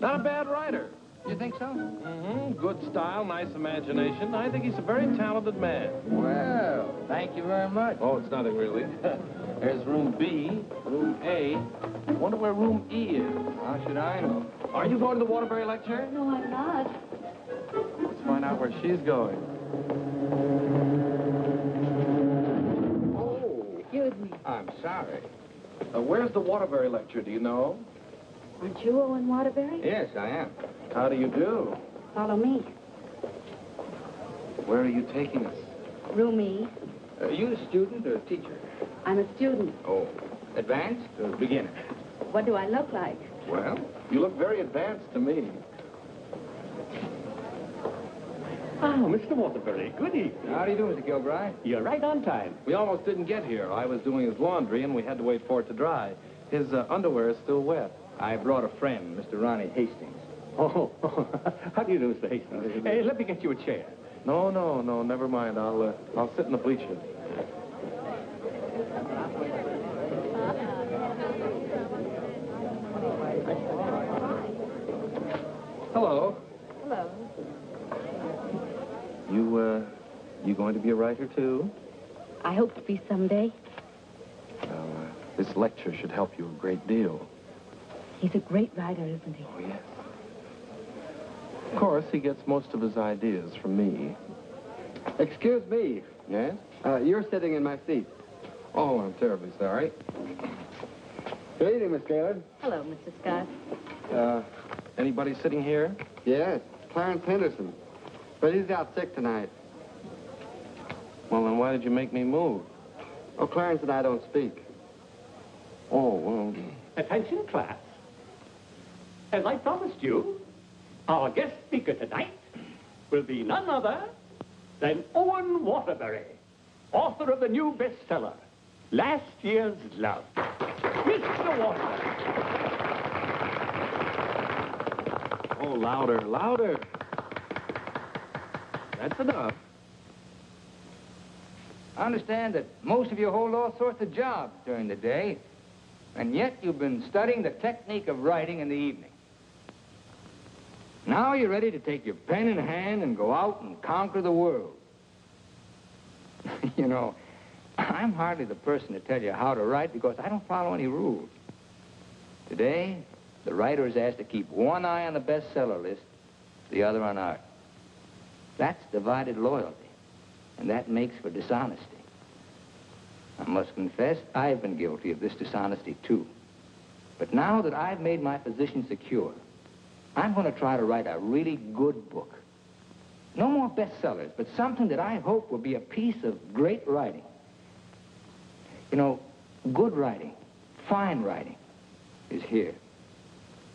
Not a bad writer. You think so? Mm-hmm. Good style, nice imagination. I think he's a very talented man. Well, thank you very much. Oh, it's nothing really. There's room B, room A. Wonder where room E is. How should I know? Are you going to the Waterbury lecture? No, I'm not. Let's find out where she's going. Oh, Excuse me. I'm sorry. Where's the Waterbury lecture, do you know? Aren't you Owen Waterbury? Yes, I am. How do you do? Follow me. Where are you taking us? Room E. Are you a student or a teacher? I'm a student. Oh, advanced or beginner? What do I look like? Well, You look very advanced to me. Oh, Mr. Waterbury, good evening. how do you do, Mr. Gilbride? You're right on time. We almost didn't get here. I was doing his laundry, and we had to wait for it to dry. His underwear is still wet. I brought a friend, Mr. Ronnie Hastings. Oh, how do you do, Mr. Hastings? Hey, let me get you a chair. No, never mind. I'll sit in the bleachers. Hello. Hello. You going to be a writer, too? I hope to be someday. Well, this lecture should help you a great deal. He's a great writer, isn't he? Oh, yes. Of course, he gets most of his ideas from me. Excuse me. Yes? You're sitting in my seat. Oh, I'm terribly sorry. Good evening, Miss Gaylord. Hello, Mr. Scott. Anybody sitting here? Yes, Clarence Henderson. But he's out sick tonight. Well, then why did you make me move? Oh, Clarence and I don't speak. Oh, well... Attention, class. As I promised you, our guest speaker tonight will be none other than Owen Waterbury, author of the new bestseller, Last Year's Love. Mr. Waterbury. Oh, louder, louder. That's enough. I understand that most of you hold all sorts of jobs during the day, and yet you've been studying the technique of writing in the evening. Now you're ready to take your pen in hand and go out and conquer the world. You know, I'm hardly the person to tell you how to write because I don't follow any rules. Today, the writer is asked to keep one eye on the bestseller list, the other on art. That's divided loyalty, and that makes for dishonesty. I must confess, I've been guilty of this dishonesty, too. But now that I've made my position secure, I'm going to try to write a really good book. No more bestsellers, but something that I hope will be a piece of great writing. You know, good writing, fine writing, is here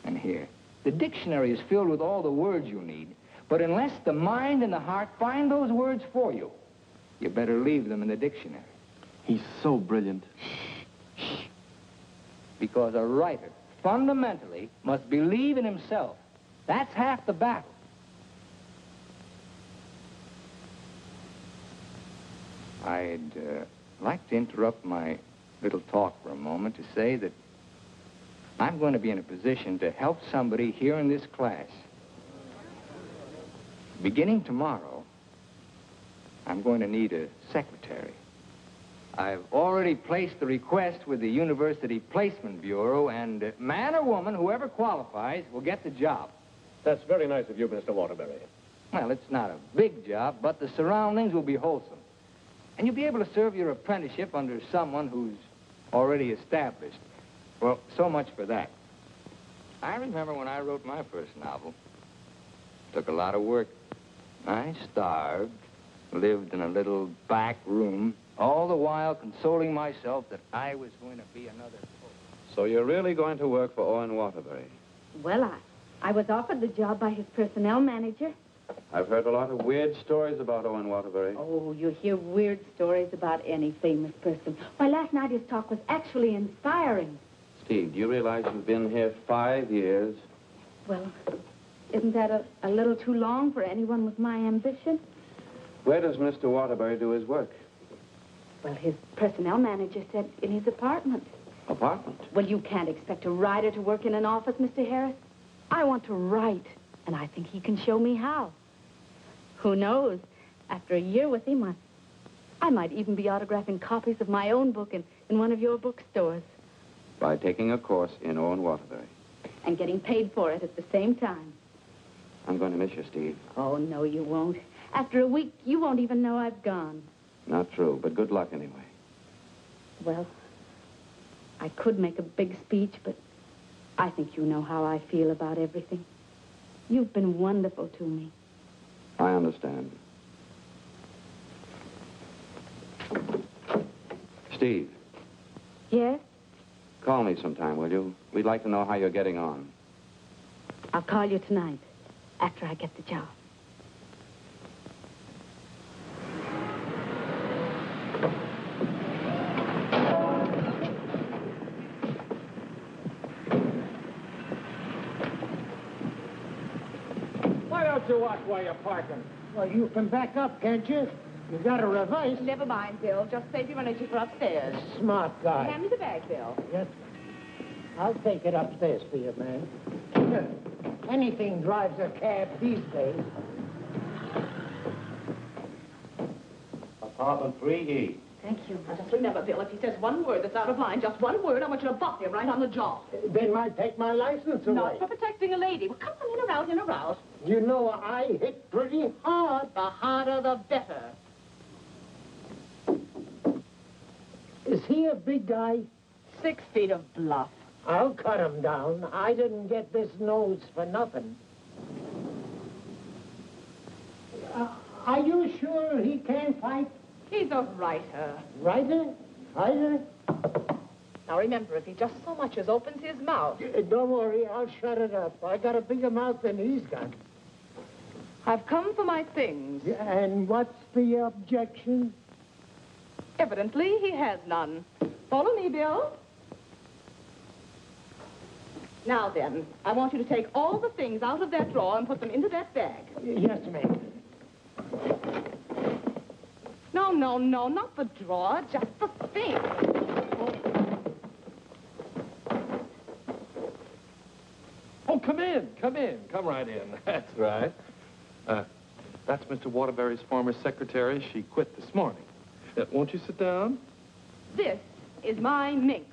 and here. The dictionary is filled with all the words you need, but unless the mind and the heart find those words for you, you better leave them in the dictionary. He's so brilliant. Because a writer, fundamentally, must believe in himself. That's half the battle. I'd like to interrupt my little talk for a moment to say that I'm going to be in a position to help somebody here in this class. Beginning tomorrow, I'm going to need a secretary. I've already placed the request with the University Placement Bureau, and man or woman, whoever qualifies, will get the job. That's very nice of you, Mr. Waterbury. Well, it's not a big job, but the surroundings will be wholesome. And you'll be able to serve your apprenticeship under someone who's already established. Well, so much for that. I remember when I wrote my first novel. Took a lot of work. I starved, lived in a little back room, all the while consoling myself that I was going to be another poet. So you're really going to work for Owen Waterbury? Well, I was offered the job by his personnel manager. I've heard a lot of weird stories about Owen Waterbury. Oh, you hear weird stories about any famous person. Why, last night his talk was actually inspiring. Steve, do you realize you've been here 5 years? Well, isn't that a little too long for anyone with my ambition? Where does Mr. Waterbury do his work? Well, his personnel manager said in his apartment. Apartment? Well, you can't expect a writer to work in an office, Mr. Harris. I want to write, and I think he can show me how. Who knows? After a year with him, I might even be autographing copies of my own book in one of your bookstores. By taking a course in Owen Waterbury. And getting paid for it at the same time. I'm going to miss you, Steve. Oh, no, you won't. After a week, you won't even know I've gone. Not true, but good luck anyway. Well, I could make a big speech, but I think you know how I feel about everything. You've been wonderful to me. I understand. Steve. Yes? Call me sometime, will you? We'd like to know how you're getting on. I'll call you tonight, after I get the job. Why don't you watch while you're parking? Well, you can back up, can't you? You got to reverse. Never mind, Bill. Just save your energy for upstairs. Smart guy. Hand me the bag, Bill. Yes. I'll take it upstairs for you, man. Anything drives a cab these days. Apartment 3E. Thank you. Now, just remember, Bill, if he says one word that's out of line, just one word, I want you to bop him right on the jaw. They might take my license away. Not for protecting a lady. Well, come on, in or out, in or out. You know, I hit pretty hard. The harder, the better. Is he a big guy? 6 feet of bluff. I'll cut him down. I didn't get this nose for nothing. Are you sure he can't fight? He's a writer. Writer? Fighter? Now, remember, if he just so much as opens his mouth... Don't worry, I'll shut it up. I got a bigger mouth than he's got. I've come for my things. And what's the objection? Evidently, he has none. Follow me, Bill. Now then, I want you to take all the things out of that drawer and put them into that bag. Yes, ma'am. No, not the drawer, just the thing. Oh, come in. Come right in. That's right. That's Mr. Waterbury's former secretary. She quit this morning. Won't you sit down? This is my mink.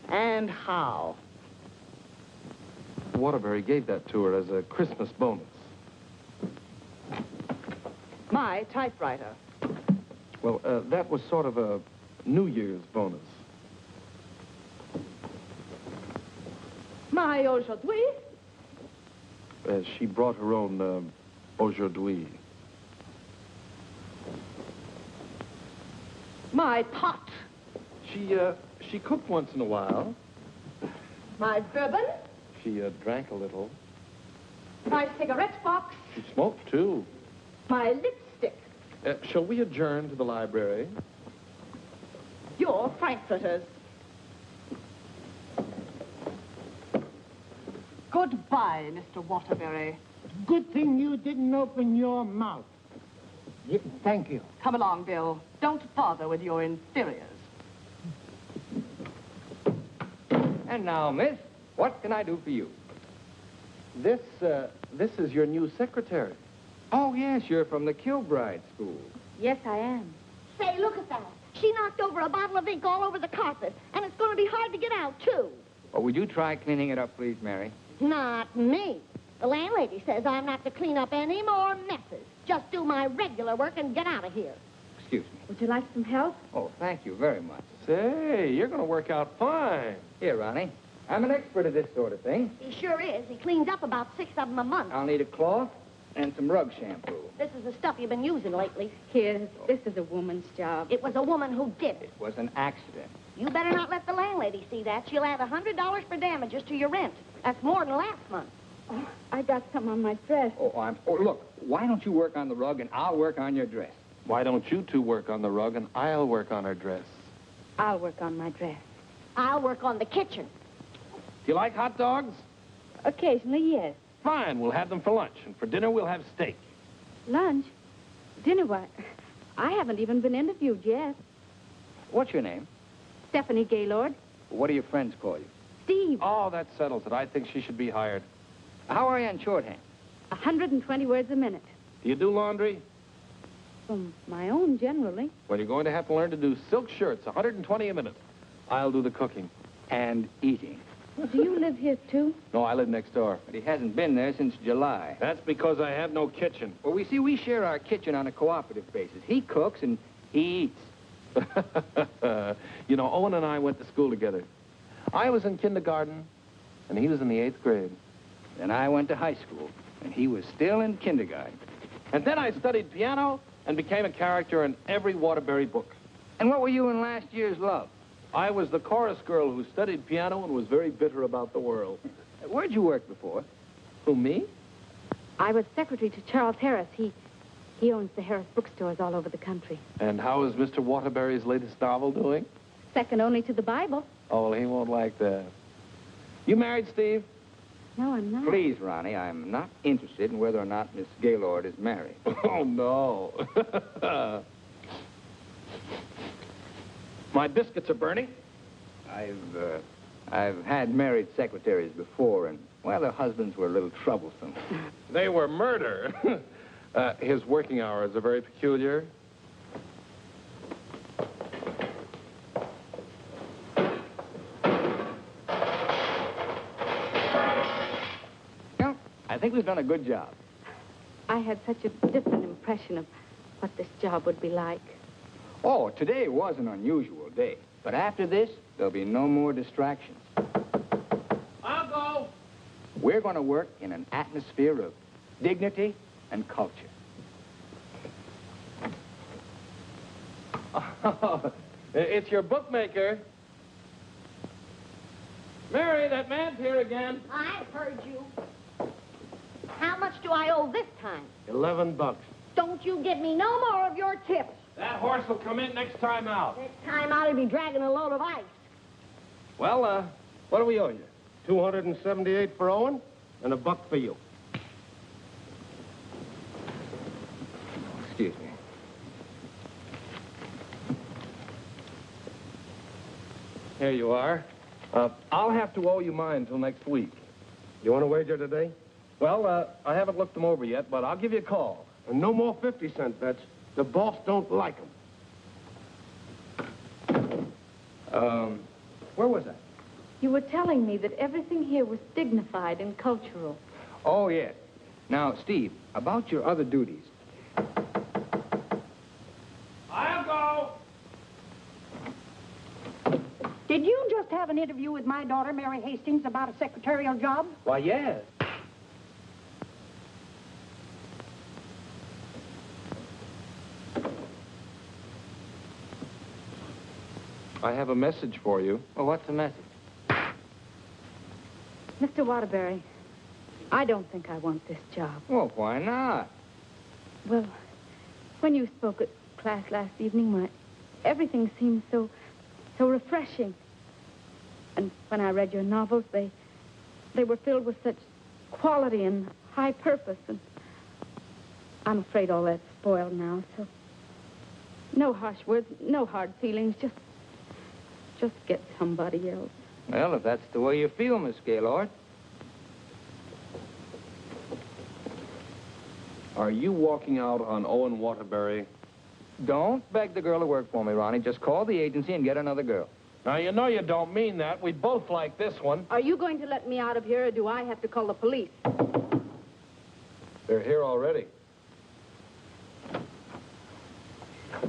And how? Waterbury gave that to her as a Christmas bonus. My typewriter. Well, that was sort of a New Year's bonus. My aujourd'hui. She brought her own aujourd'hui. My pot. She cooked once in a while. My bourbon. She drank a little. My cigarette box. She smoked, too. My lipstick. Shall we adjourn to the library? Your frankfurters. Goodbye, Mr. Waterbury. Good thing you didn't open your mouth. Thank you. Come along, Bill. Don't bother with your inferiors. And now, miss, what can I do for you? This is your new secretary. Oh, yes, you're from the Kilbride School. Yes, I am. Say, look at that. She knocked over a bottle of ink all over the carpet, and it's going to be hard to get out, too. Oh, would you try cleaning it up, please, Mary? Not me. The landlady says I'm not to clean up any more messes. Just do my regular work and get out of here. Excuse me. Would you like some help? Oh, thank you very much. Say, you're going to work out fine. Here, Ronnie. I'm an expert at this sort of thing. He sure is. He cleans up about 6 of them a month. I'll need a cloth and some rug shampoo. This is the stuff you've been using lately. Here, this is a woman's job. It was a woman who did it. It was an accident. You better not let the landlady see that. She'll add $100 for damages to your rent. That's more than last month. Oh, I got some on my dress. Oh, look, why don't you work on the rug and I'll work on your dress? Why don't you two work on the rug and I'll work on her dress? I'll work on my dress. I'll work on the kitchen. Do you like hot dogs? Occasionally, yes. Fine, we'll have them for lunch. And for dinner, we'll have steak. Lunch? Dinner, what? I haven't even been interviewed yet. What's your name? Stephanie Gaylord. What do your friends call you? Steve. Oh, that settles it. I think she should be hired. How are you in shorthand? 120 words a minute. Do you do laundry? From my own, generally. Well, you're going to have to learn to do silk shirts, 120 a minute. I'll do the cooking. And eating. Do you live here, too? No, I live next door. But he hasn't been there since July. That's because I have no kitchen. Well, we share our kitchen on a cooperative basis. He cooks and he eats. You know, Owen and I went to school together. I was in kindergarten, and he was in the 8th grade. Then I went to high school, and he was still in kindergarten. And then I studied piano and became a character in every Waterbury book. And what were you in last year's Love? I was the chorus girl who studied piano and was very bitter about the world. Where'd you work before? Who, me? I was secretary to Charles Harris. He owns the Harris bookstores all over the country. And how is Mr. Waterbury's latest novel doing? Second only to the Bible. Oh, well, he won't like that. You married, Steve? No, I'm not. Please, Ronnie, I'm not interested in whether or not Miss Gaylord is married. Oh, no. My biscuits are burning. I've had married secretaries before, and, well, their husbands were a little troublesome. They were murder. His working hours are very peculiar. Well, I think we've done a good job. I had such a different impression of what this job would be like. Oh, today was an unusual day. But after this, there'll be no more distractions. I'll go. We're going to work in an atmosphere of dignity and culture. Oh, it's your bookmaker. Mary, that man's here again. I've heard you. How much do I owe this time? $11. Don't you give me no more of your tips. That horse will come in next time out. Next time out, he'll be dragging a load of ice. Well, what do we owe you? $278 for Owen and $1 for you. Excuse me. Here you are. I'll have to owe you mine until next week. You want to wager today? Well, I haven't looked them over yet, but I'll give you a call. And no more 50-cent bets. The boss don't like them. Where was I? You were telling me that everything here was dignified and cultural. Oh, yes. Now, Steve, about your other duties. I'll go. Did you just have an interview with my daughter, Mary Hastings, about a secretarial job? Why, yes. I have a message for you. Well, what's the message? Mr. Waterbury, I don't think I want this job. Well, why not? Well, when you spoke at class last evening, everything seemed so refreshing. And when I read your novels, they were filled with such quality and high purpose. And I'm afraid all that's spoiled now, so no harsh words, no hard feelings, just get somebody else. Well, if that's the way you feel, Miss Gaylord. Are you walking out on Owen Waterbury? Don't beg the girl to work for me, Ronnie. Just call the agency and get another girl. Now, you know you don't mean that. We both like this one. Are you going to let me out of here, or do I have to call the police? They're here already.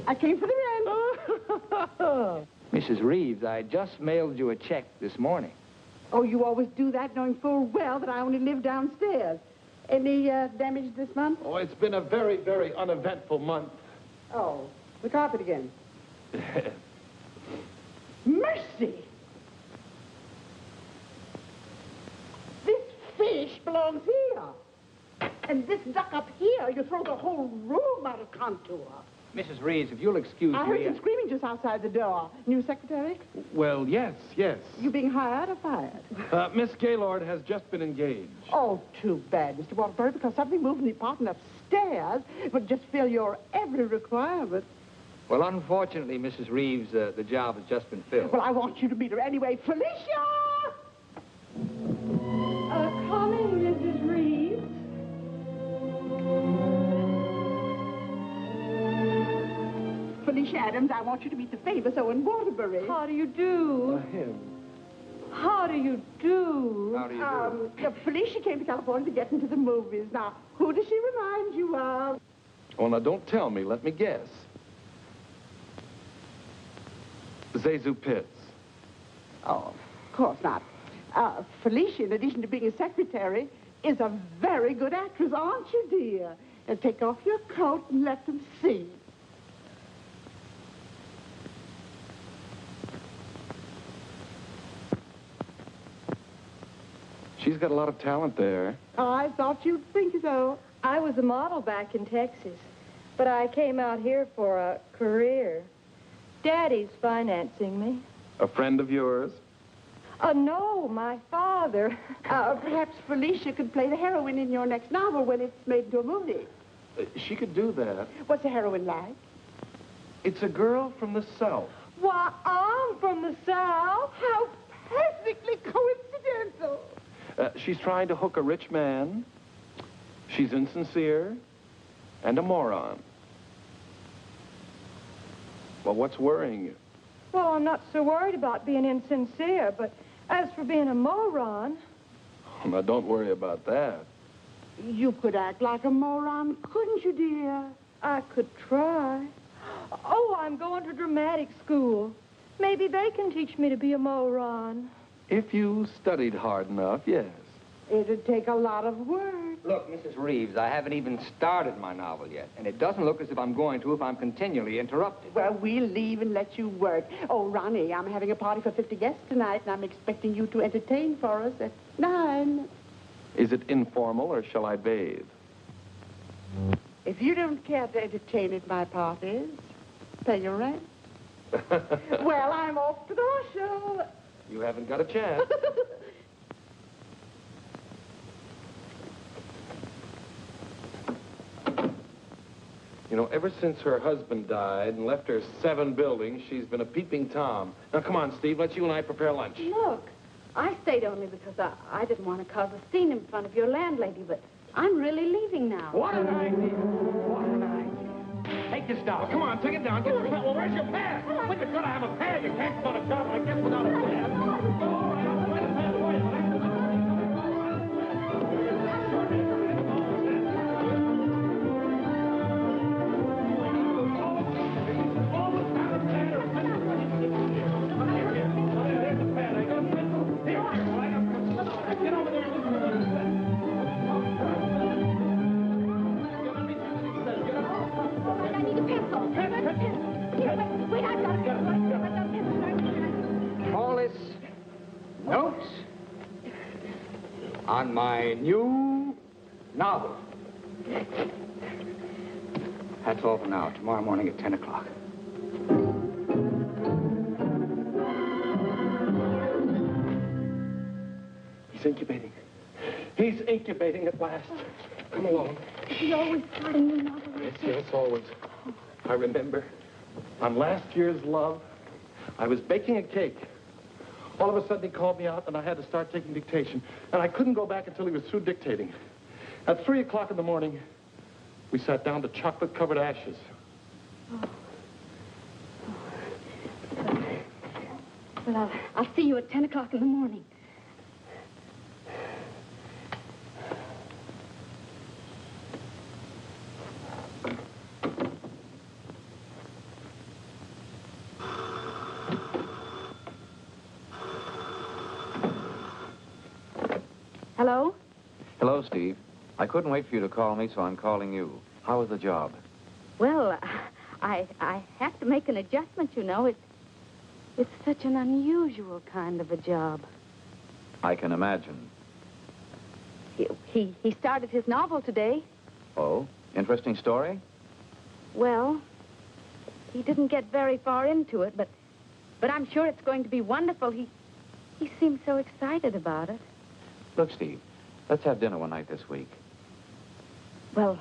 I came for the rent. Mrs. Reeves, I just mailed you a check this morning. Oh, you always do that, knowing full well that I only live downstairs. Any damage this month? Oh, it's been a very, very uneventful month. Oh, the carpet again. Mercy! This fish belongs here. And this duck up here, you throw the whole room out of contour. Mrs. Reeves, if you'll excuse I heard me... some screaming just outside the door. New secretary? Well, yes. You being hired or fired? Miss Gaylord has just been engaged. Oh, too bad, Mr. Waterbury, because something moved in the apartment upstairs would just fill your every requirement. Well, unfortunately, Mrs. Reeves, the job has just been filled. Well, I want you to meet her anyway. Felicia! Coming, Mrs. Reeves. Felicia Adams. I want you to meet the famous Owen Waterbury. How do you do? Him. How do you do? How do you do? Felicia came to California to get into the movies. Now, who does she remind you of? Oh, now, don't tell me. Let me guess. Zazu Pitts. Oh, of course not. Felicia, in addition to being a secretary, is a very good actress, aren't you, dear? And take off your coat and let them see. She's got a lot of talent there. I thought you'd think so. I was a model back in Texas, but I came out here for a career. Daddy's financing me. A friend of yours? No, my father. Perhaps Felicia could play the heroine in your next novel when it's made into a movie. She could do that. What's the heroine like? It's a girl from the South. Why, I'm from the South. How perfectly coincidental. She's trying to hook a rich man. She's insincere and a moron. Well, what's worrying you? Well, I'm not so worried about being insincere, but as for being a moron... Oh, now, don't worry about that. You could act like a moron, couldn't you, dear? I could try. Oh, I'm going to dramatic school. Maybe they can teach me to be a moron. If you studied hard enough, yes. It'd take a lot of work. Look, Mrs. Reeves, I haven't even started my novel yet, and it doesn't look as if I'm going to if I'm continually interrupted. Well, we'll leave and let you work. Oh, Ronnie, I'm having a party for 50 guests tonight, and I'm expecting you to entertain for us at 9. Is it informal, or shall I bathe? If you don't care to entertain at my parties, pay your rent. Well, I'm off to the horse show. You haven't got a chance. You know, ever since her husband died and left her 7 buildings, she's been a peeping Tom. Now, come on, Steve, let's you and I prepare lunch. Look, I stayed only because I didn't want to cause a scene in front of your landlady, but I'm really leaving now. What an idea. What an idea. Take this down. Come on, take it down. Get rid of it. Well, where's your pad? Well, you've got to have a pad. You can't start a job like this without a pad. Oh, I'll find a pad for you. Notes on my new novel. That's all for now. Tomorrow morning at 10 o'clock. He's incubating. He's incubating at last. Come along. Is he always starting new novels? Yes, always. I remember on last year's Love, I was baking a cake. All of a sudden, he called me out, and I had to start taking dictation. And I couldn't go back until he was through dictating. At 3 o'clock in the morning, we sat down to chocolate-covered ashes. Well, I'll see you at 10 o'clock in the morning. Hello? Hello, Steve. I couldn't wait for you to call me, so I'm calling you. How was the job? Well, I have to make an adjustment, you know. It's such an unusual kind of a job. I can imagine. He started his novel today. Oh? Interesting story? Well, he didn't get very far into it, but I'm sure it's going to be wonderful. He seemed so excited about it. Look, Steve, let's have dinner one night this week. Well,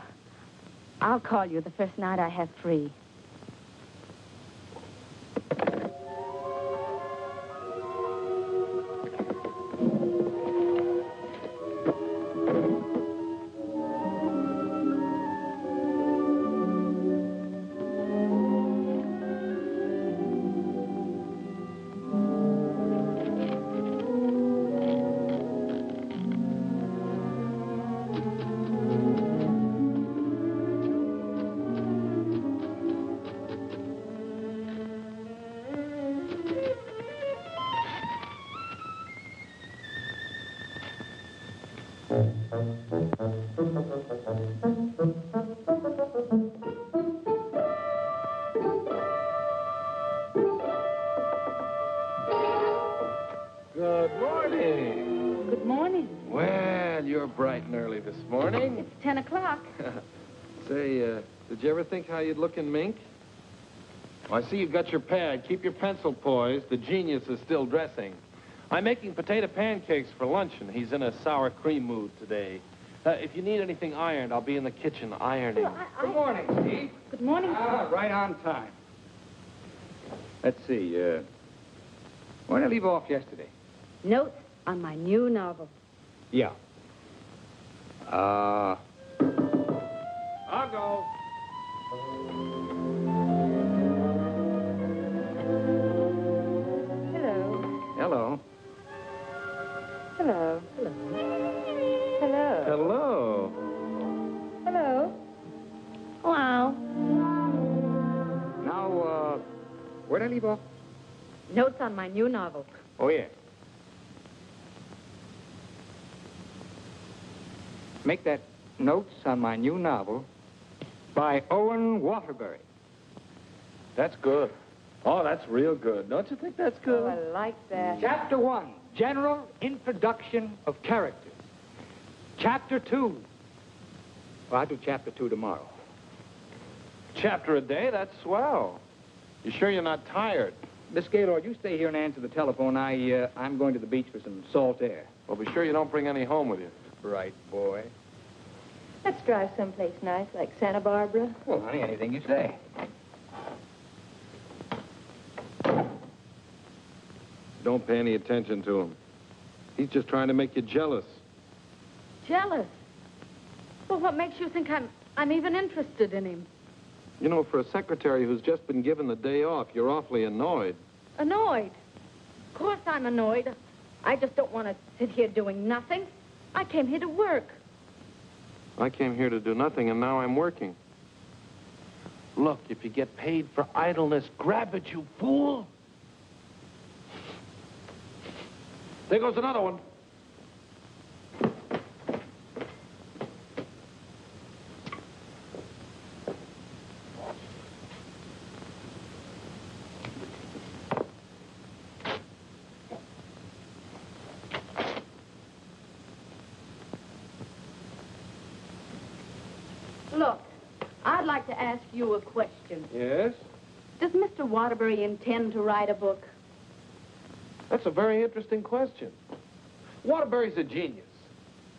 I'll call you the first night I have free. Good morning. Good morning. Well, you're bright and early this morning. It's 10 o'clock. Say, did you ever think how you'd look in mink? Well, I see you've got your pad. Keep your pencil poised. The genius is still dressing. I'm making potato pancakes for luncheon. He's in a sour cream mood today. If you need anything ironed, I'll be in the kitchen ironing. Well, Good morning, Steve. Good morning. Right on time. Let's see, where did I leave off yesterday? Notes on my new novel. Yeah. I'll go. Hello. Hello. Hello. Hello. Hello. Hello. Hello. Now, where did I leave off? Notes on my new novel. Oh, yeah. Make that notes on my new novel by Owen Waterbury. That's good. Oh, that's real good. Don't you think that's good? Oh, I like that. Chapter 1, General Introduction of Characters. Chapter 2. Well, I'll do Chapter 2 tomorrow. Chapter a day? That's swell. You sure you're not tired? Miss Gaylord, you stay here and answer the telephone. I'm going to the beach for some salt air. Well, be sure you don't bring any home with you. Right, boy. Let's drive someplace nice, like Santa Barbara. Well, honey, anything you say. Don't pay any attention to him. He's just trying to make you jealous. Jealous? Well, what makes you think I'm even interested in him? You know, for a secretary who's just been given the day off, you're awfully annoyed. Annoyed? Of course I'm annoyed. I just don't want to sit here doing nothing. I came here to work. I came here to do nothing, and now I'm working. Look, if you get paid for idleness, grab it, you fool. There goes another one. Look, I'd like to ask you a question. Yes? Does Mr. Waterbury intend to write a book? That's a very interesting question. Waterbury's a genius.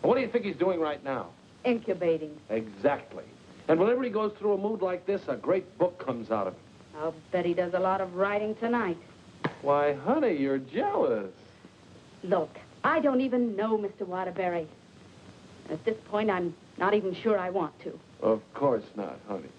What do you think he's doing right now? Incubating. Exactly. And whenever he goes through a mood like this, a great book comes out of it. I'll bet he does a lot of writing tonight. Why, honey, you're jealous. Look, I don't even know Mr. Waterbury. At this point, I'm not even sure I want to. Of course not, honey.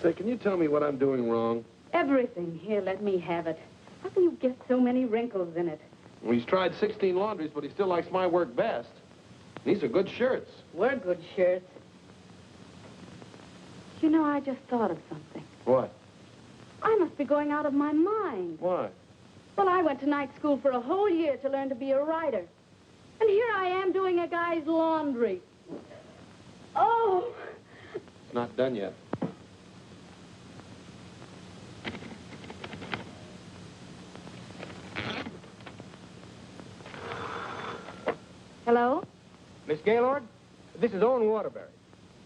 Say, can you tell me what I'm doing wrong? Everything. Here, let me have it. How can you get so many wrinkles in it? Well, he's tried 16 laundries, but he still likes my work best. These are good shirts. We're good shirts. You know, I just thought of something. What? I must be going out of my mind. Why? Well, I went to night school for a whole year to learn to be a writer. And here I am doing a guy's laundry. Oh! It's not done yet. Hello? Miss Gaylord, this is Owen Waterbury.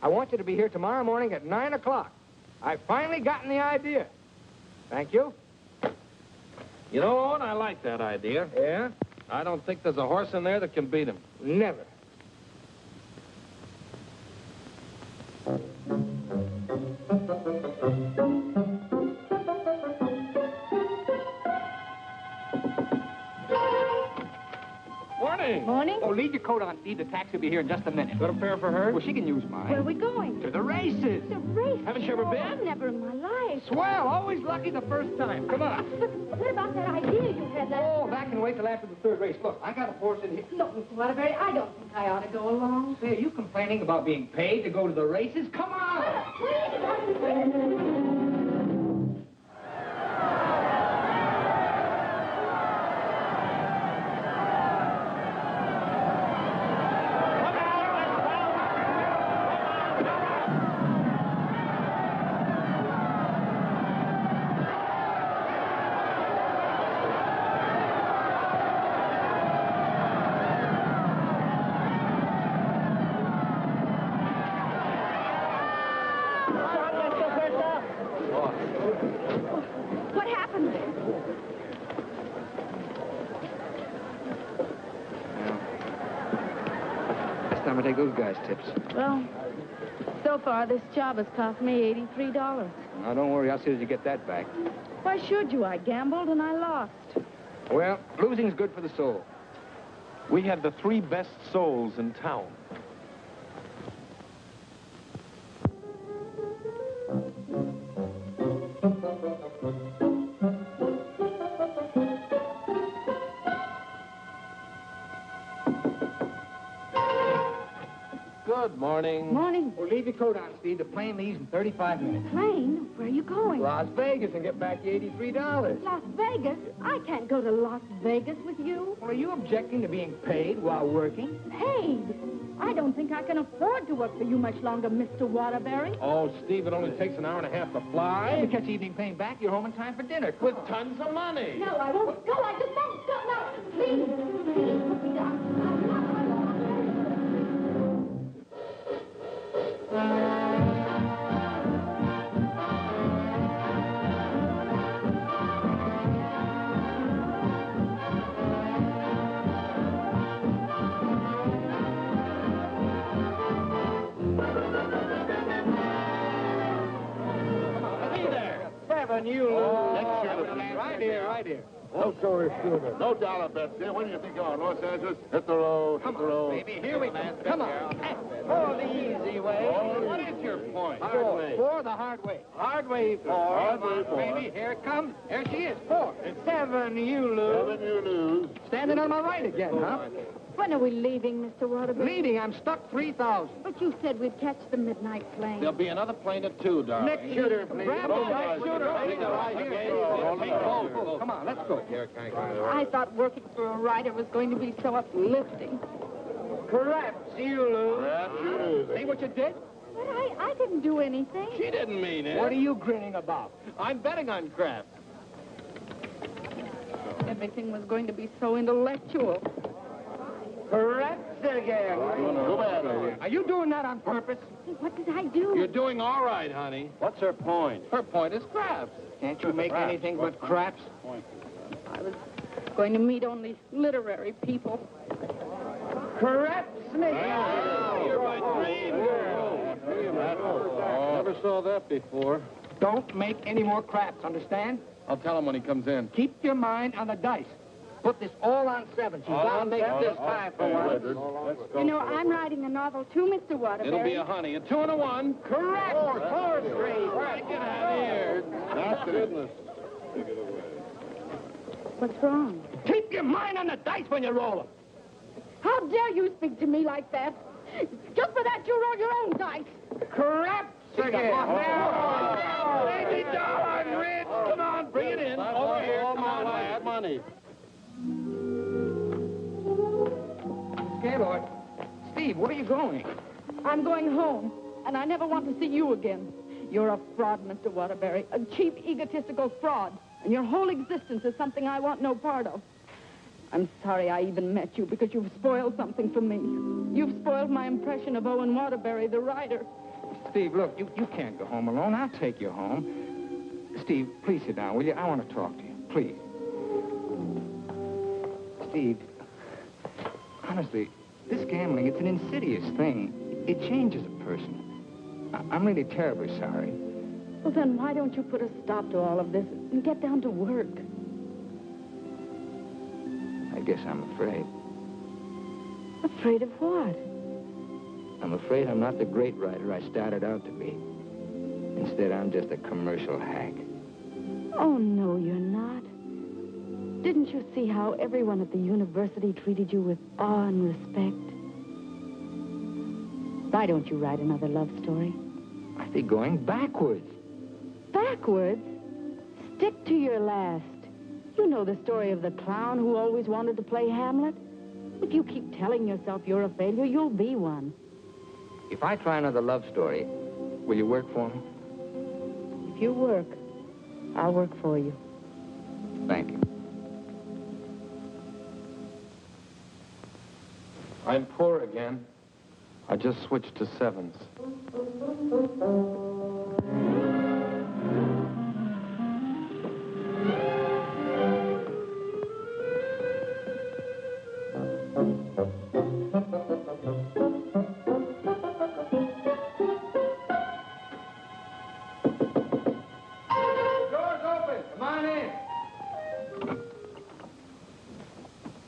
I want you to be here tomorrow morning at 9 o'clock. I've finally gotten the idea. Thank you. You know, Owen, I like that idea. Yeah? I don't think there's a horse in there that can beat him. Never. Morning. Morning? Oh, leave your coat on, Steve. The taxi will be here in just a minute. Got a pair for her? Well, she can use mine. Where are we going? To the races. The race. Haven't you ever been? I've never in my life. Swell. Always lucky the first time. Come on. But what about that idea you had last... Oh, back and wait till after the third race. Look, I got a horse in here. Look, Mr. Waterbury, I don't think I ought to go along. Say, are you complaining about being paid to go to the races? Come on! time I take those guys' tips. Well, so far, this job has cost me $83. Now, don't worry. I'll see that you get that back. Why should you? I gambled and I lost. Well, losing's good for the soul. We had the 3 best souls in town. Good morning. Morning. Well, leave your coat on, Steve. The plane leaves in 35 minutes. Plane? Where are you going? Las Vegas and get back your $83. Las Vegas? I can't go to Las Vegas with you. Well, are you objecting to being paid while working? Paid? I don't think I can afford to work for you much longer, Mr. Waterbury. Oh, Steve, it only takes an hour and a half to fly. You catch the evening plane back, you're home in time for dinner. With tons of money. No, I won't go. I just won't go. No, please. Please, put me down. Right here. No story shooter. No dollar bets here. When do you think you're on? Los Angeles? Hit the road. Hit the road. Baby, here we go. Come on. Oh, the easy way. What is your point? Hard way. 4 the hard way. Hard way 4. Hard way 4. Baby, here it comes. There she is. 4. 7, you lose. 7, you lose. Standing on my right again, huh? When are we leaving, Mr. Waterbury? Leading, I'm stuck 3,000. But you said we'd catch the midnight plane. There'll be another plane at 2, darling. Next shooter, please. Grab the next shooter. Come on, let's go. I thought working for a writer was going to be so uplifting. Perhaps you lose. Perhaps you lose. See what you did? But I didn't do anything. She didn't mean it. What are you grinning about? I'm betting on Kraft. Everything was going to be so intellectual. Perhaps again. Go bad, lady. Are you doing that on purpose? What did I do? You're doing all right, honey. What's her point? Her point is Kraft. Can't you make anything but craps? I was going to meet only literary people. Craps me. You're my dream girl. Never saw that before. Don't make any more craps, understand? I'll tell him when he comes in. Keep your mind on the dice. Put this all on 7. She's got to make this time for once. You know, I'm writing a novel too, Mr. Waterbury. It'll be a honey. A 2 and a 1. Correct. 4 straight. Get out of here. That's goodness. What's wrong? Keep your mind on the dice when you roll them. How dare you speak to me like that? Just for that, you roll your own dice. Craps again. $80, Rich. Come on, bring it in. Over here. Come on, lad. Money. Gaylord. Steve, where are you going? I'm going home, and I never want to see you again. You're a fraud, Mr. Waterbury, a cheap, egotistical fraud, and your whole existence is something I want no part of. I'm sorry I even met you, because you've spoiled something for me. You've spoiled my impression of Owen Waterbury, the writer. Steve, look, you can't go home alone. I'll take you home. Steve, please sit down, will you? I want to talk to you, please. Steve, honestly, this gambling, it's an insidious thing. It changes a person. I'm really terribly sorry. Well, then why don't you put a stop to all of this and get down to work? I guess I'm afraid. Afraid of what? I'm afraid I'm not the great writer I started out to be. Instead, I'm just a commercial hack. Oh, no, you're not. Didn't you see how everyone at the university treated you with awe and respect? Why don't you write another love story? I'd be going backwards. Backwards? Stick to your last. You know the story of the clown who always wanted to play Hamlet? If you keep telling yourself you're a failure, you'll be one. If I try another love story, will you work for me? If you work, I'll work for you. Thank you. I'm poor again. I just switched to 7s.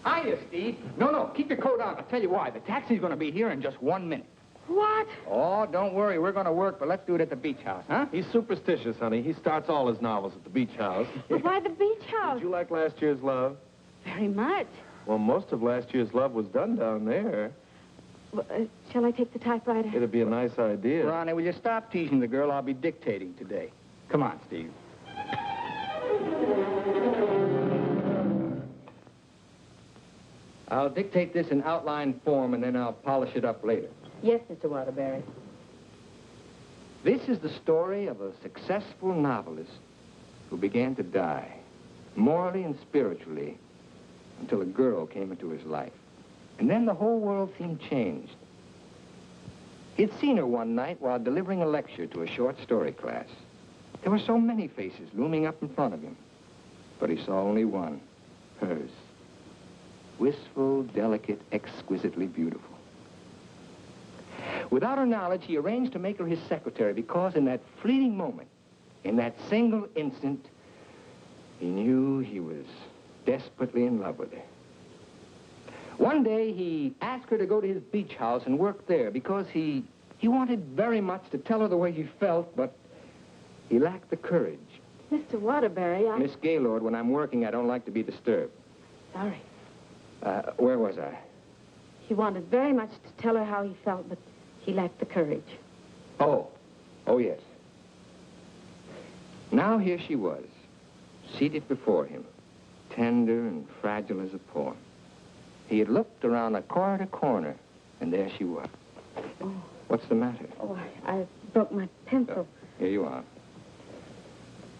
Hiya, Steve. No, keep your coat on. I'll tell you why. The taxi's going to be here in just 1 minute. What? Oh, don't worry. We're going to work, but let's do it at the beach house, huh? He's superstitious, honey. He starts all his novels at the beach house. But why the beach house? Did you like last year's Love? Very much. Well, most of last year's Love was done down there. Well, shall I take the typewriter? It'd be a nice idea. Ronnie, will you stop teasing the girl? I'll be dictating today. Come on, Steve. I'll dictate this in outline form, and then I'll polish it up later. Yes, Mr. Waterbury. This is the story of a successful novelist who began to die, morally and spiritually, until a girl came into his life. And then the whole world seemed changed. He'd seen her one night while delivering a lecture to a short story class. There were so many faces looming up in front of him, but he saw only one, hers. Wistful, delicate, exquisitely beautiful. Without her knowledge, he arranged to make her his secretary because in that fleeting moment, in that single instant, he knew he was desperately in love with her. One day, he asked her to go to his beach house and work there because he wanted very much to tell her the way he felt, but he lacked the courage. Mr. Waterbury, Miss Gaylord, when I'm working, I don't like to be disturbed. Sorry. Where was I? He wanted very much to tell her how he felt, but he lacked the courage. Oh, yes. Now here she was, seated before him, tender and fragile as a poem. He had looked around a corner to corner, and there she was. Oh. What's the matter? Oh, I broke my pencil. Here you are.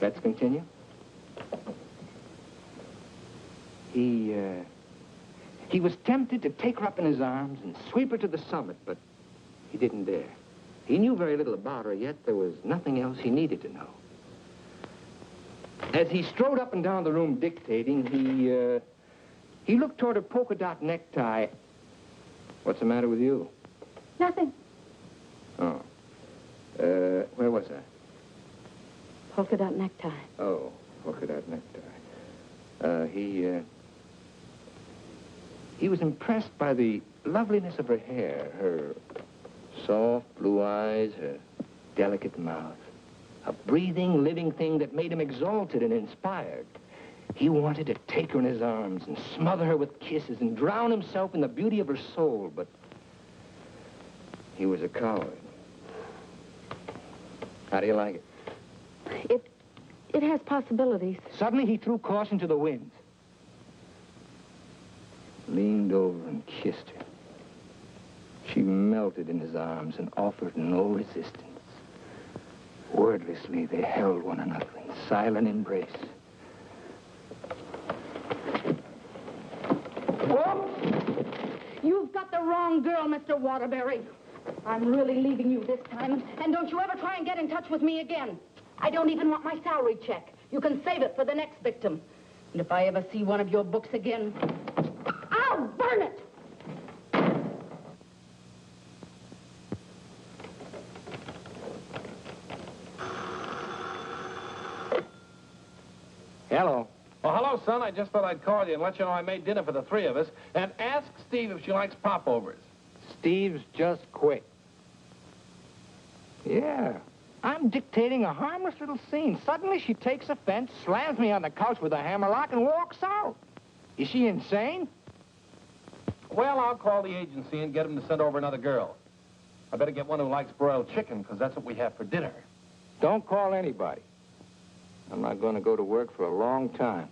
Let's continue. He was tempted to take her up in his arms and sweep her to the summit, but he didn't dare. He knew very little about her, yet there was nothing else he needed to know. As he strode up and down the room dictating, he looked toward her polka dot necktie. What's the matter with you? Nothing. Oh. Where was I? Polka dot necktie. Oh, polka dot necktie. He was impressed by the loveliness of her hair, her soft blue eyes, her delicate mouth. A breathing, living thing that made him exalted and inspired. He wanted to take her in his arms and smother her with kisses and drown himself in the beauty of her soul, but he was a coward. How do you like it? It has possibilities. Suddenly, he threw caution to the winds. Leaned over and kissed her. She melted in his arms and offered no resistance. Wordlessly, they held one another in silent embrace. Whoop! You've got the wrong girl, Mr. Waterbury. I'm really leaving you this time, and don't you ever try and get in touch with me again. I don't even want my salary check. You can save it for the next victim. And if I ever see one of your books again, I'll burn it! Hello. Oh, hello, son. I just thought I'd call you and let you know I made dinner for the three of us. And ask Steve if she likes popovers. Steve's just quit. Yeah. I'm dictating a harmless little scene. Suddenly she takes offense, slams me on the couch with a hammerlock, and walks out. Is she insane? Well, I'll call the agency and get them to send over another girl. I better get one who likes broiled chicken, because that's what we have for dinner. Don't call anybody. I'm not going to go to work for a long time.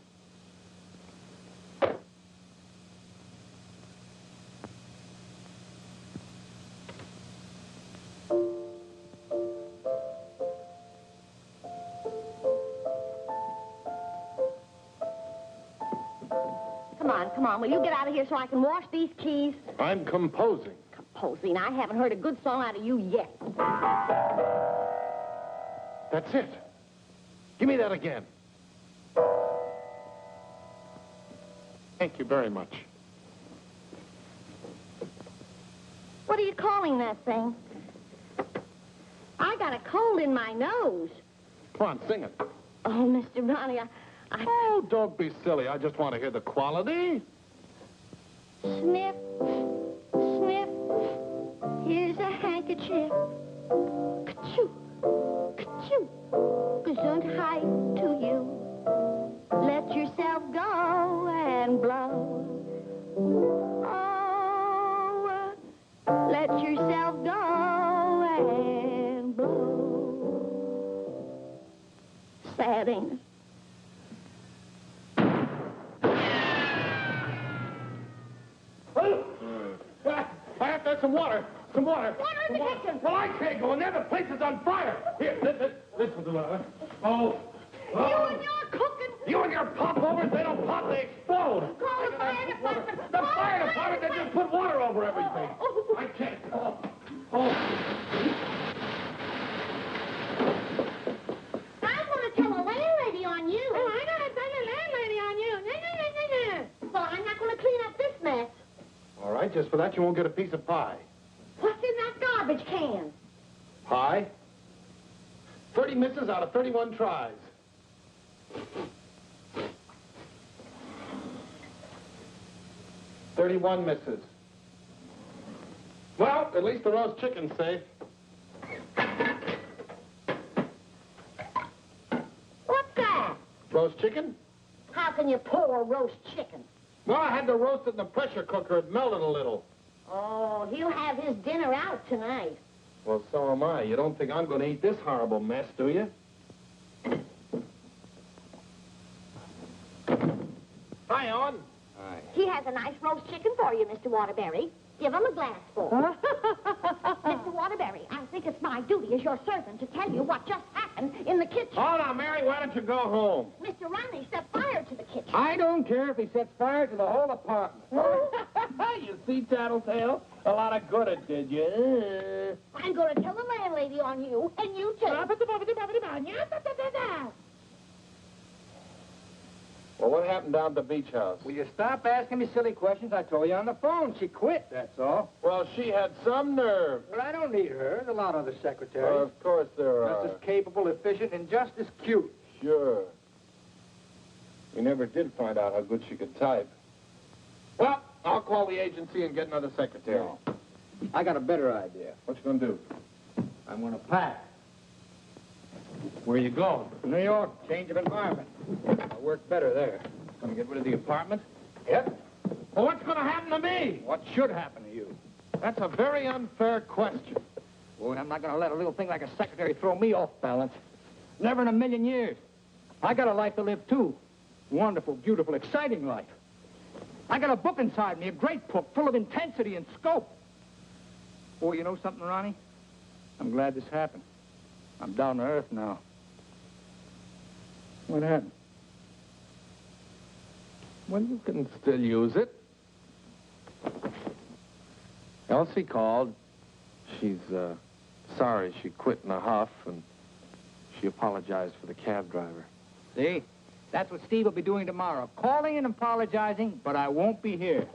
Come on, will you get out of here so I can wash these keys? I'm composing. Composing? I haven't heard a good song out of you yet. That's it. Give me that again. Thank you very much. What are you calling that thing? I got a cold in my nose. Come on, sing it. Oh, Mr. Ronnie, Oh, don't be silly. I just want to hear the quality. Sniff, sniff, here's a handkerchief. Ka-choo, ka-choo, gesundheit to you. Let yourself go and blow. Oh, let yourself go and blow. Sad, ain't it? I have to have some water. Some water. Water in the kitchen. Well, I can't go in there. The place is on fire. Here, this will do it. Oh. You and your cooking. You and your popovers, they don't pop, they explode. Call the fire department. The fire department, they just put water over everything. I can't. Oh. I'm going to tell a landlady on you. Oh, I'm going to tell a landlady on you. No. Well, I'm not going to clean up this mess. All right, just for that, you won't get a piece of pie. What's in that garbage can? Pie? 30 misses out of 31 tries. $31 misses. Well, at least the roast chicken's safe. What's that? Roast chicken? How can you pour roast chicken? Well, I had to roast it in the pressure cooker. It melted a little. Oh, he'll have his dinner out tonight. Well, so am I. You don't think I'm going to eat this horrible mess, do you? Hi, Owen. Hi. He has a nice roast chicken for you, Mr. Waterbury. Give him a glassful. Mr. Waterbury, I think it's my duty as your servant to tell you what just happened in the kitchen. Oh, now, Mary, why don't you go home? Mr. Ronley set fire to the kitchen. I don't care if he sets fire to the whole apartment. You see, Tattletale? A lot of good it did you. I'm going to tell the landlady on you, and you too. Well, what happened down at the beach house? Will you stop asking me silly questions? I told you on the phone. She quit, that's all. Well, she had some nerve. But I don't need her. There's a lot of other secretaries. Of course there are. Just as capable, efficient, and just as cute. Sure. We never did find out how good she could type. Well, I'll call the agency and get another secretary. No. I got a better idea. What you gonna do? I'm going to pack. Where you going? New York, change of environment. I work better there. Gonna get rid of the apartment? Yep. Well, what's gonna happen to me? What should happen to you? That's a very unfair question. Boy, I'm not going to let a little thing like a secretary throw me off balance. Never in a million years. I got a life to live, too. Wonderful, beautiful, exciting life. I got a book inside me, a great book, full of intensity and scope. Boy, you know something, Ronnie? I'm glad this happened. I'm down to earth now. What happened? Well, you can still use it. Elsie called. She's, sorry she quit in a huff, and she apologized for the cab driver. See? That's what Steve will be doing tomorrow. Calling and apologizing, but I won't be here.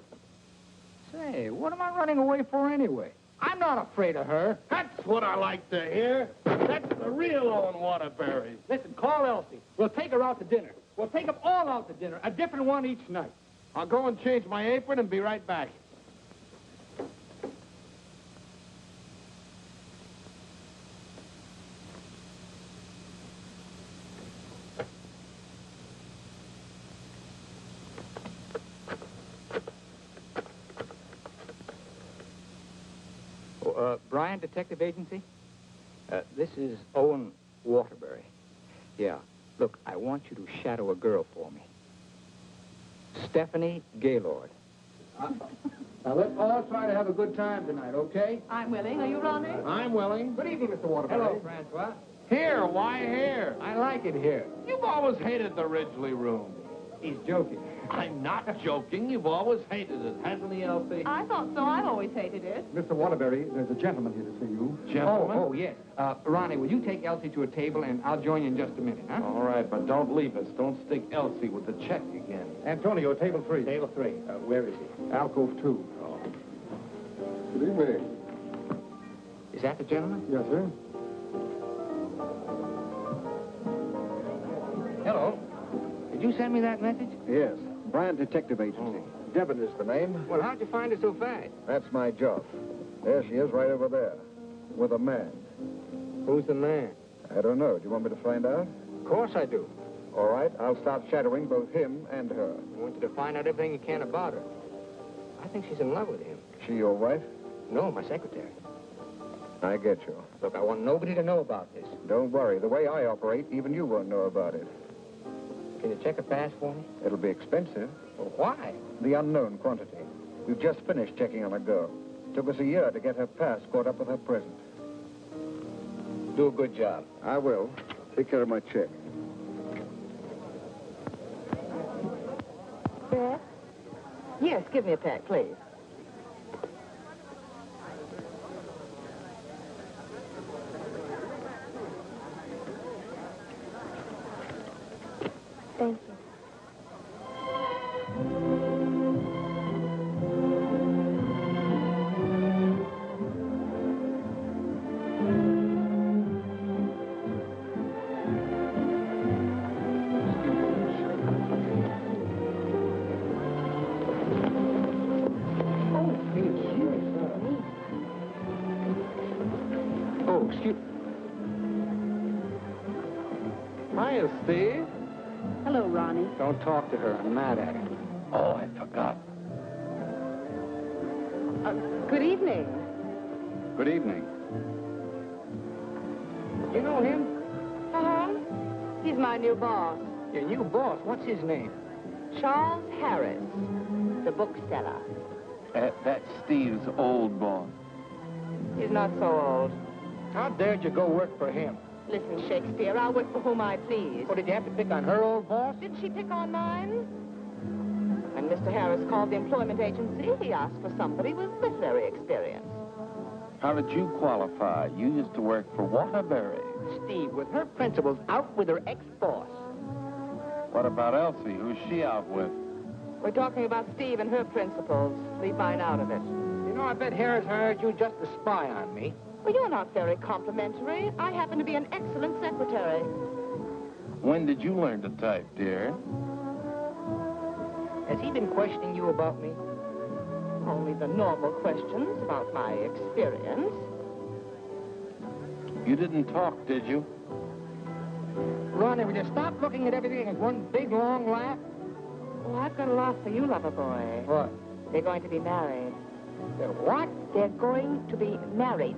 Say, what am I running away for anyway? I'm not afraid of her. That's what I like to hear. That's the real Owen Waterbury. Listen, call Elsie. We'll take her out to dinner. We'll take them all out to dinner, a different one each night. I'll go and change my apron and be right back. Brian Detective Agency? This is Owen Waterbury. Yeah. Look, I want you to shadow a girl for me. Stephanie Gaylord. Now, let's all try to have a good time tonight, okay? I'm willing. Are you, Ronnie? I'm willing. Good evening, Mr. Waterbury. Hello, Francois. Here, why here? I like it here. You've always hated the Ridgely room. He's joking. I'm not joking. You've always hated it, hasn't he, Elsie? I thought so. I've always hated it. Mr. Waterbury, there's a gentleman here to see you. Gentlemen? Oh, yes. Ronnie, will you take Elsie to a table, and I'll join you in just a minute, huh? All right, but don't leave us. Don't stick Elsie with the check again. Antonio, table 3. Table 3. Where is he? Alcove 2. Good evening. Is that the gentleman? Yes, sir. Hello. Did you send me that message? Yes. Bryant Detective Agency. Devon is the name. Well, how'd you find her so fast? That's my job. There she is, right over there, with a man. Who's the man? I don't know. Do you want me to find out? Of course I do. All right, I'll start shadowing both him and her. I want you to find out everything you can about her. I think she's in love with him. She your wife? No, my secretary. I get you. Look, I want nobody to know about this. Don't worry. The way I operate, even you won't know about it. Can you check a pass for me? It'll be expensive. Well, why? The unknown quantity. We've just finished checking on a girl. Took us a year to get her past caught up with her present. Do a good job. I will. Take care of my check. Beth? Yes, give me a pack, please. Thank you. Oh, excuse... Hiya, Steve. Hello, Ronnie. Don't talk to her. I'm mad at her. Oh, I forgot. Good evening. Good evening. You know him? Uh-huh. He's my new boss, Your new boss. What's his name? Charles Harris, the bookseller. That's Steve's old boss. He's not so old. How dared you go work for him? Listen, Shakespeare, I'll work for whom I please. What, did you have to pick on her old boss? Didn't she pick on mine? When Mr. Harris called the employment agency, he asked for somebody with literary experience. How did you qualify? You used to work for Waterbury. Steve, with her principals out with her ex-boss. What about Elsie? Who's she out with? We're talking about Steve and her principals. Leave mine out of it. You know, I bet Harris hired you just to spy on me. Well, you're not very complimentary. I happen to be an excellent secretary. When did you learn to type, dear? Has he been questioning you about me? Only the normal questions about my experience. You didn't talk, did you? Ronnie, will you stop looking at everything as one big, long laugh? Oh, I've got a laugh for you, lover boy. What? They're going to be married. What? They're going to be married.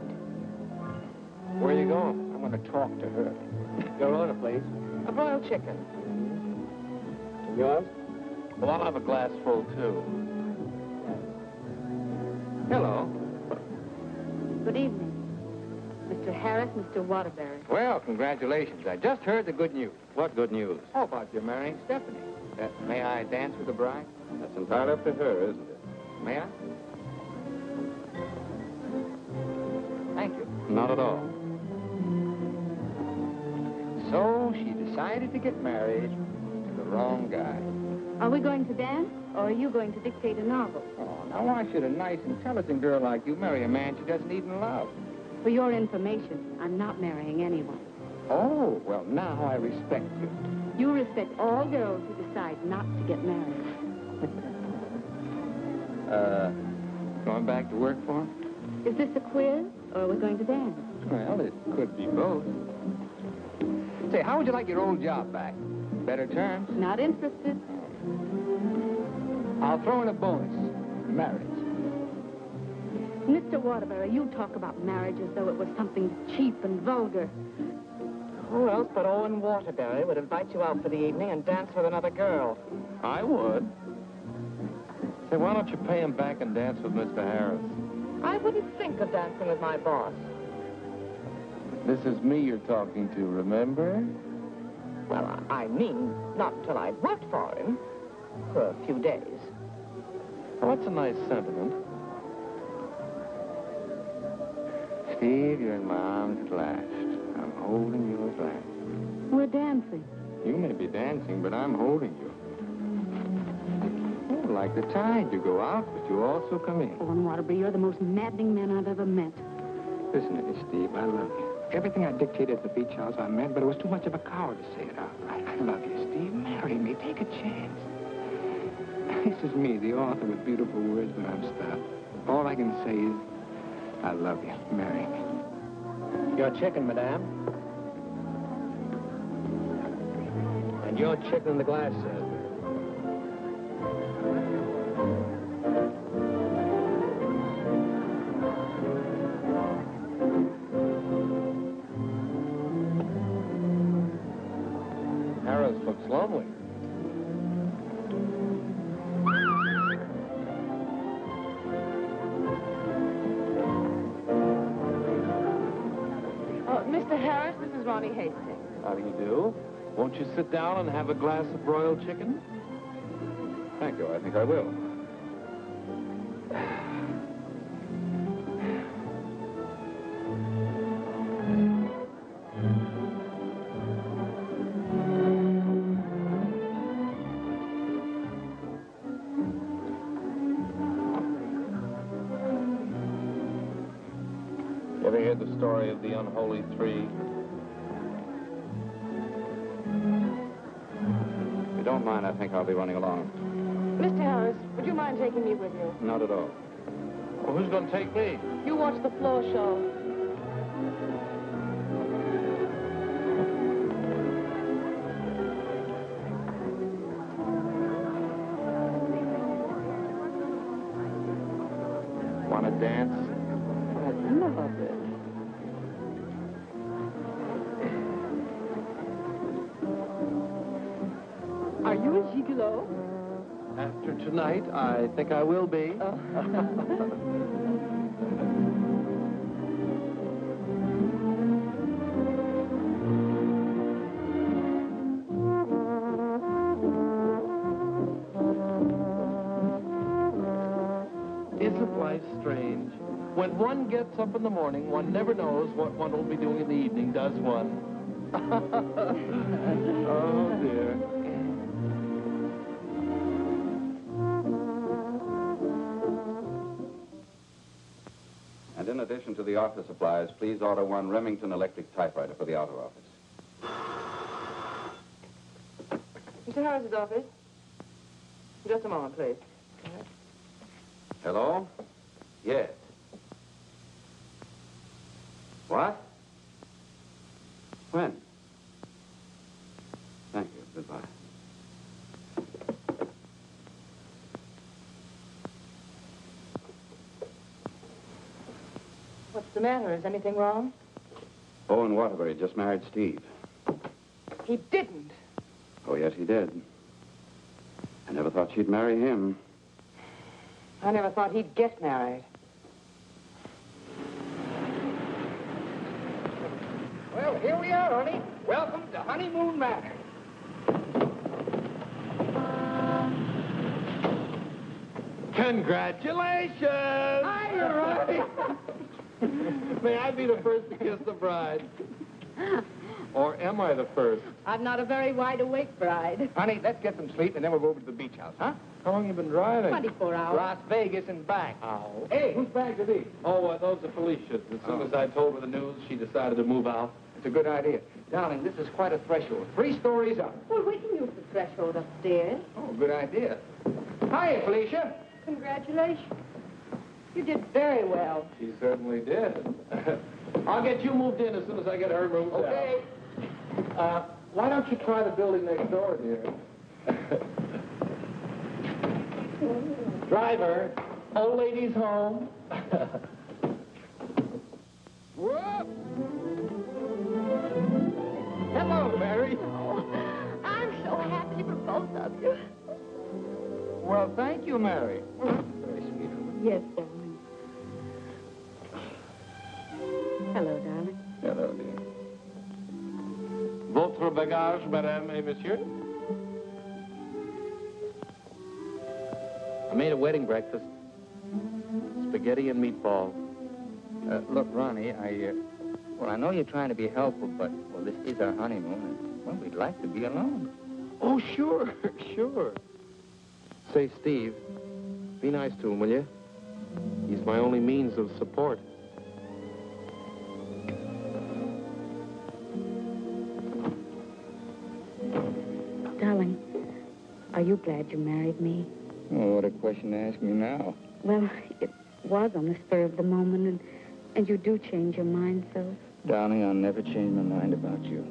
Where are you going? I'm going to talk to her. Your order, please. A broiled chicken. Yours? Well, I'll have a glass full, too. Hello. Good evening. Mr. Harris, Mr. Waterbury. Well, congratulations. I just heard the good news. What good news? How about you marrying Stephanie? May I dance with the bride? That's entirely up to her, isn't it? May I? Thank you. Not at all. So she decided to get married to the wrong guy. Are we going to dance, or are you going to dictate a novel? Oh, now why should a nice, intelligent girl like you marry a man she doesn't even love? For your information, I'm not marrying anyone. Oh, well, now I respect you. You respect all girls who decide not to get married. Going back to work for him? Is this a quiz, or are we going to dance? Well, it could be both. Say, how would you like your old job back? Better terms? Not interested. I'll throw in a bonus. Marriage. Mr. Waterbury, you talk about marriage as though it was something cheap and vulgar. Who else but Owen Waterbury would invite you out for the evening and dance with another girl? I would. Say, why don't you pay him back and dance with Mr. Harris? I wouldn't think of dancing with my boss. This is me you're talking to, remember? Well, I mean, not till I'd worked for him. For a few days. Well, that's a nice sentiment. Steve, you're in my arms at last. I'm holding you at last. We're dancing. You may be dancing, but I'm holding you. Oh, like the tide, you go out, but you also come in. Owen Waterbury, you're the most maddening man I've ever met. Listen to me, Steve, I love you. Everything I dictated at the beach house I meant, but it was too much of a coward to say it out. I love you, Steve. Marry me. Take a chance. This is me, the author with beautiful words, but I'm stopped. All I can say is, I love you. Marry me. Your chicken, madame. And your chicken in the glass, sir. Harris looks lonely. Mr. Harris, this is Ronnie Hastings. How do you do? Won't you sit down and have a glass of broiled chicken? Thank you. I think I will. Ever hear the story of the unholy three? If you don't mind, I think I'll be running along. Mr. Harris, would you mind taking me with you? Not at all. Well, who's going to take me? You watch the floor show. Want to dance? I'd love it. Are you a gigolo? After tonight, I think I will be. Isn't life strange? When one gets up in the morning, one never knows what one will be doing in the evening, does one? Oh, dear. And in addition to the office supplies, please order one Remington electric typewriter for the outer office. Mr. Harris's office. Just a moment, please. Hello? Yes. What? When? Thank you. Goodbye. What's the matter? Is anything wrong? Owen Waterbury just married Steve. He didn't. Oh, yes, he did. I never thought she'd marry him. I never thought he'd get married. Well, here we are, honey. Welcome to Honeymoon Manor. Congratulations! Hi, you're right. May I be the first to kiss the bride? Or am I the first? I'm not a very wide-awake bride. Honey, let's get some sleep, and then we'll go over to the beach house, huh? How long you been driving? 24 hours. Las Vegas and back. Oh. Hey, whose bags are these? Oh, those are Felicia's. As soon as I told her the news, she decided to move out. It's a good idea. Darling, this is quite a threshold. 3 stories up. Well, we can use the threshold upstairs. Oh, good idea. Hiya, Felicia. Congratulations. You did very well. She certainly did. I'll get you moved in as soon as I get her moved out. Okay. Why don't you try the building next door, dear? Driver, old lady's home. Whoop. Hello, Mary. Oh, I'm so happy for both of you. Well, thank you, Mary. Very sweet of you. Yes, darling. Hello, darling. Hello, dear. Votre bagage, madame et monsieur? I made a wedding breakfast. Spaghetti and meatball. Look, Ronnie, I know you're trying to be helpful, but, well, this is our honeymoon, and, well, we'd like to be alone. Oh, sure, sure. Say, Steve, be nice to him, will you? He's my only means of support. Darling, are you glad you married me? Oh, what a question to ask me now. Well, it was on the spur of the moment, and you do change your mind, so... Darling, I'll never change my mind about you.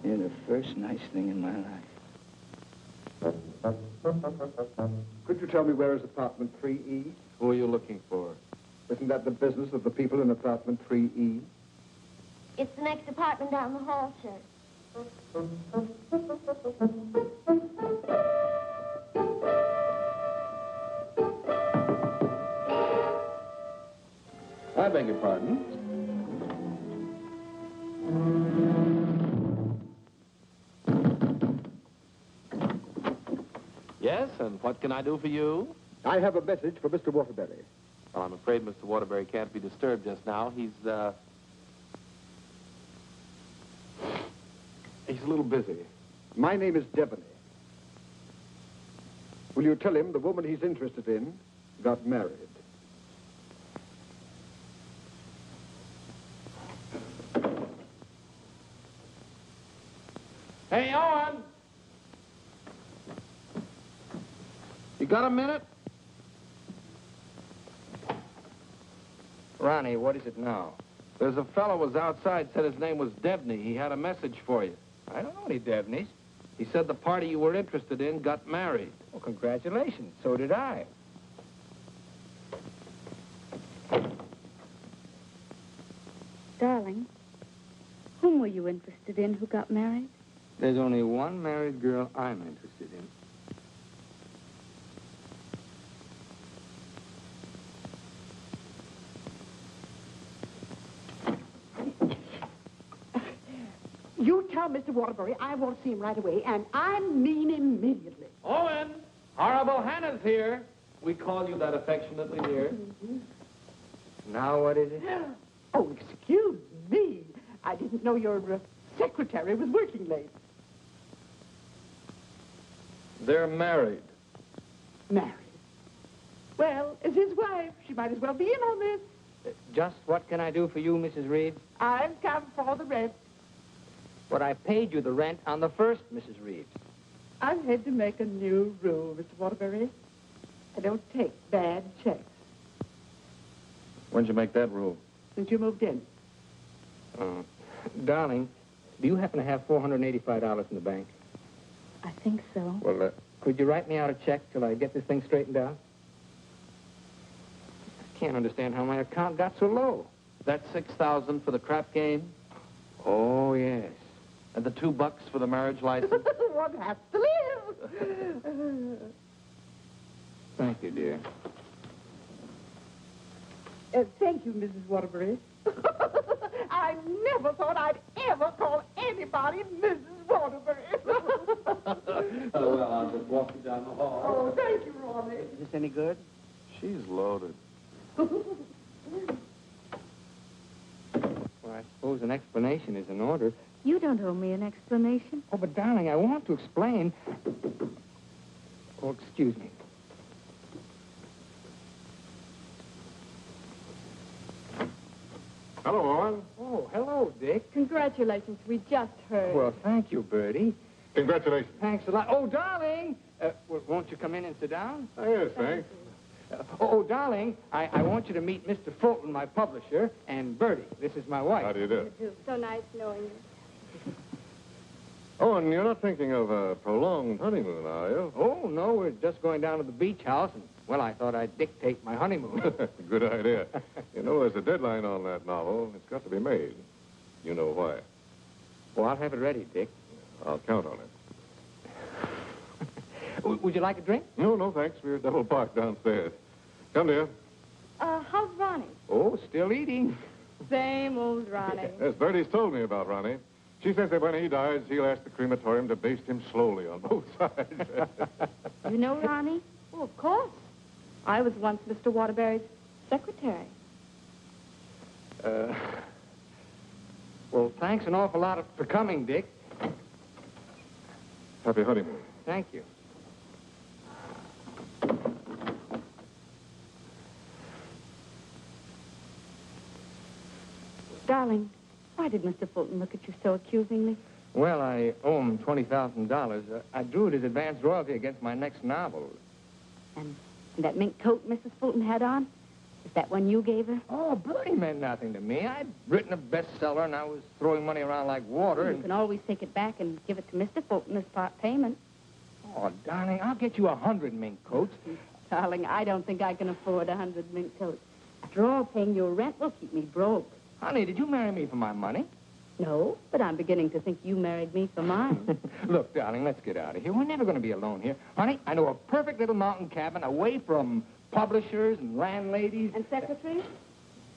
You're the first nice thing in my life. Could you tell me where is apartment 3E? Who are you looking for? Isn't that the business of the people in apartment 3E? It's the next apartment down the hall, sir. I beg your pardon? Yes, and what can I do for you? I have a message for Mr. Waterbury. Well, I'm afraid Mr. Waterbury can't be disturbed just now. He's a little busy. My name is Devaney. Will you tell him the woman he's interested in got married? Hey, Owen! You got a minute? Ronnie, what is it now? There's a fellow was outside, said his name was Debney. He had a message for you. I don't know any Devneys. He said the party you were interested in got married. Well, congratulations. So did I. Darling, whom were you interested in who got married? There's only one married girl I'm interested in. You tell Mr. Waterbury I won't see him right away, and I mean immediately. Owen! Horrible Hannah's here. We call you that affectionately, dear. Now what is it? Oh, excuse me. I didn't know your secretary was working late. They're married. Married. Well, as his wife, she might as well be in on this. Just what can I do for you, Mrs. Reed? I've come for the rent. But I paid you the rent on the first, Mrs. Reed. I've had to make a new rule, Mr. Waterbury. I don't take bad checks. When'd you make that rule? Since you moved in. Darling, do you happen to have $485 in the bank? I think so. Well, could you write me out a check till I get this thing straightened out? I can't understand how my account got so low. That's $6,000 for the crap game? Oh, yes. And the $2 for the marriage license? One has to live. Thank you, dear. Thank you, Mrs. Waterbury. I never thought I'd ever call anybody Mrs. Waterbury. Well, I'll just walk you down the hall. Oh, thank you, Ronnie. Is this any good? She's loaded. Well, I suppose an explanation is in order. You don't owe me an explanation. Oh, but darling, I want to explain. Oh, excuse me. Hello, Owen. Oh, hello, Dick. Congratulations. We just heard. Well, thank you, Bertie. Congratulations. Thanks a lot. Oh, darling! Won't you come in and sit down? Oh, yes, thanks. Darling, I want you to meet Mr. Fulton, my publisher, and Bertie. This is my wife. How do you do? So nice knowing you. Owen, you're not thinking of a prolonged honeymoon, are you? Oh, no, we're just going down to the beach house, and, well, I thought I'd dictate my honeymoon. Good idea. You know, there's a deadline on that novel. It's got to be made. You know why. Well, I'll have it ready, Dick. I'll count on it. Would you like a drink? No, thanks. We're double parked downstairs. Come, dear. How's Ronnie? Oh, still eating. Same old Ronnie. Yes, Bertie's told me about Ronnie. She says that when he dies, he'll ask the crematorium to baste him slowly on both sides. You know Ronnie? Oh, of course. I was once Mr. Waterbury's secretary. Well, thanks an awful lot for coming, Dick. Happy honeymoon. Thank you. Darling, why did Mr. Fulton look at you so accusingly? Well, I owe him $20,000. I drew it as advance royalty against my next novel. And that mink coat Mrs. Fulton had on, is that one you gave her? Oh, Birdie meant nothing to me. I'd written a bestseller, and I was throwing money around like water. You can always take it back and give it to Mr. Fulton as part payment. Oh, darling, I'll get you 100 mink coats. Darling, I don't think I can afford 100 mink coats. After all, paying your rent will keep me broke. Honey, did you marry me for my money? No, but I'm beginning to think you married me for mine. Look, darling, let's get out of here. We're never going to be alone here. Honey, I know a perfect little mountain cabin away from publishers and landladies. And secretaries?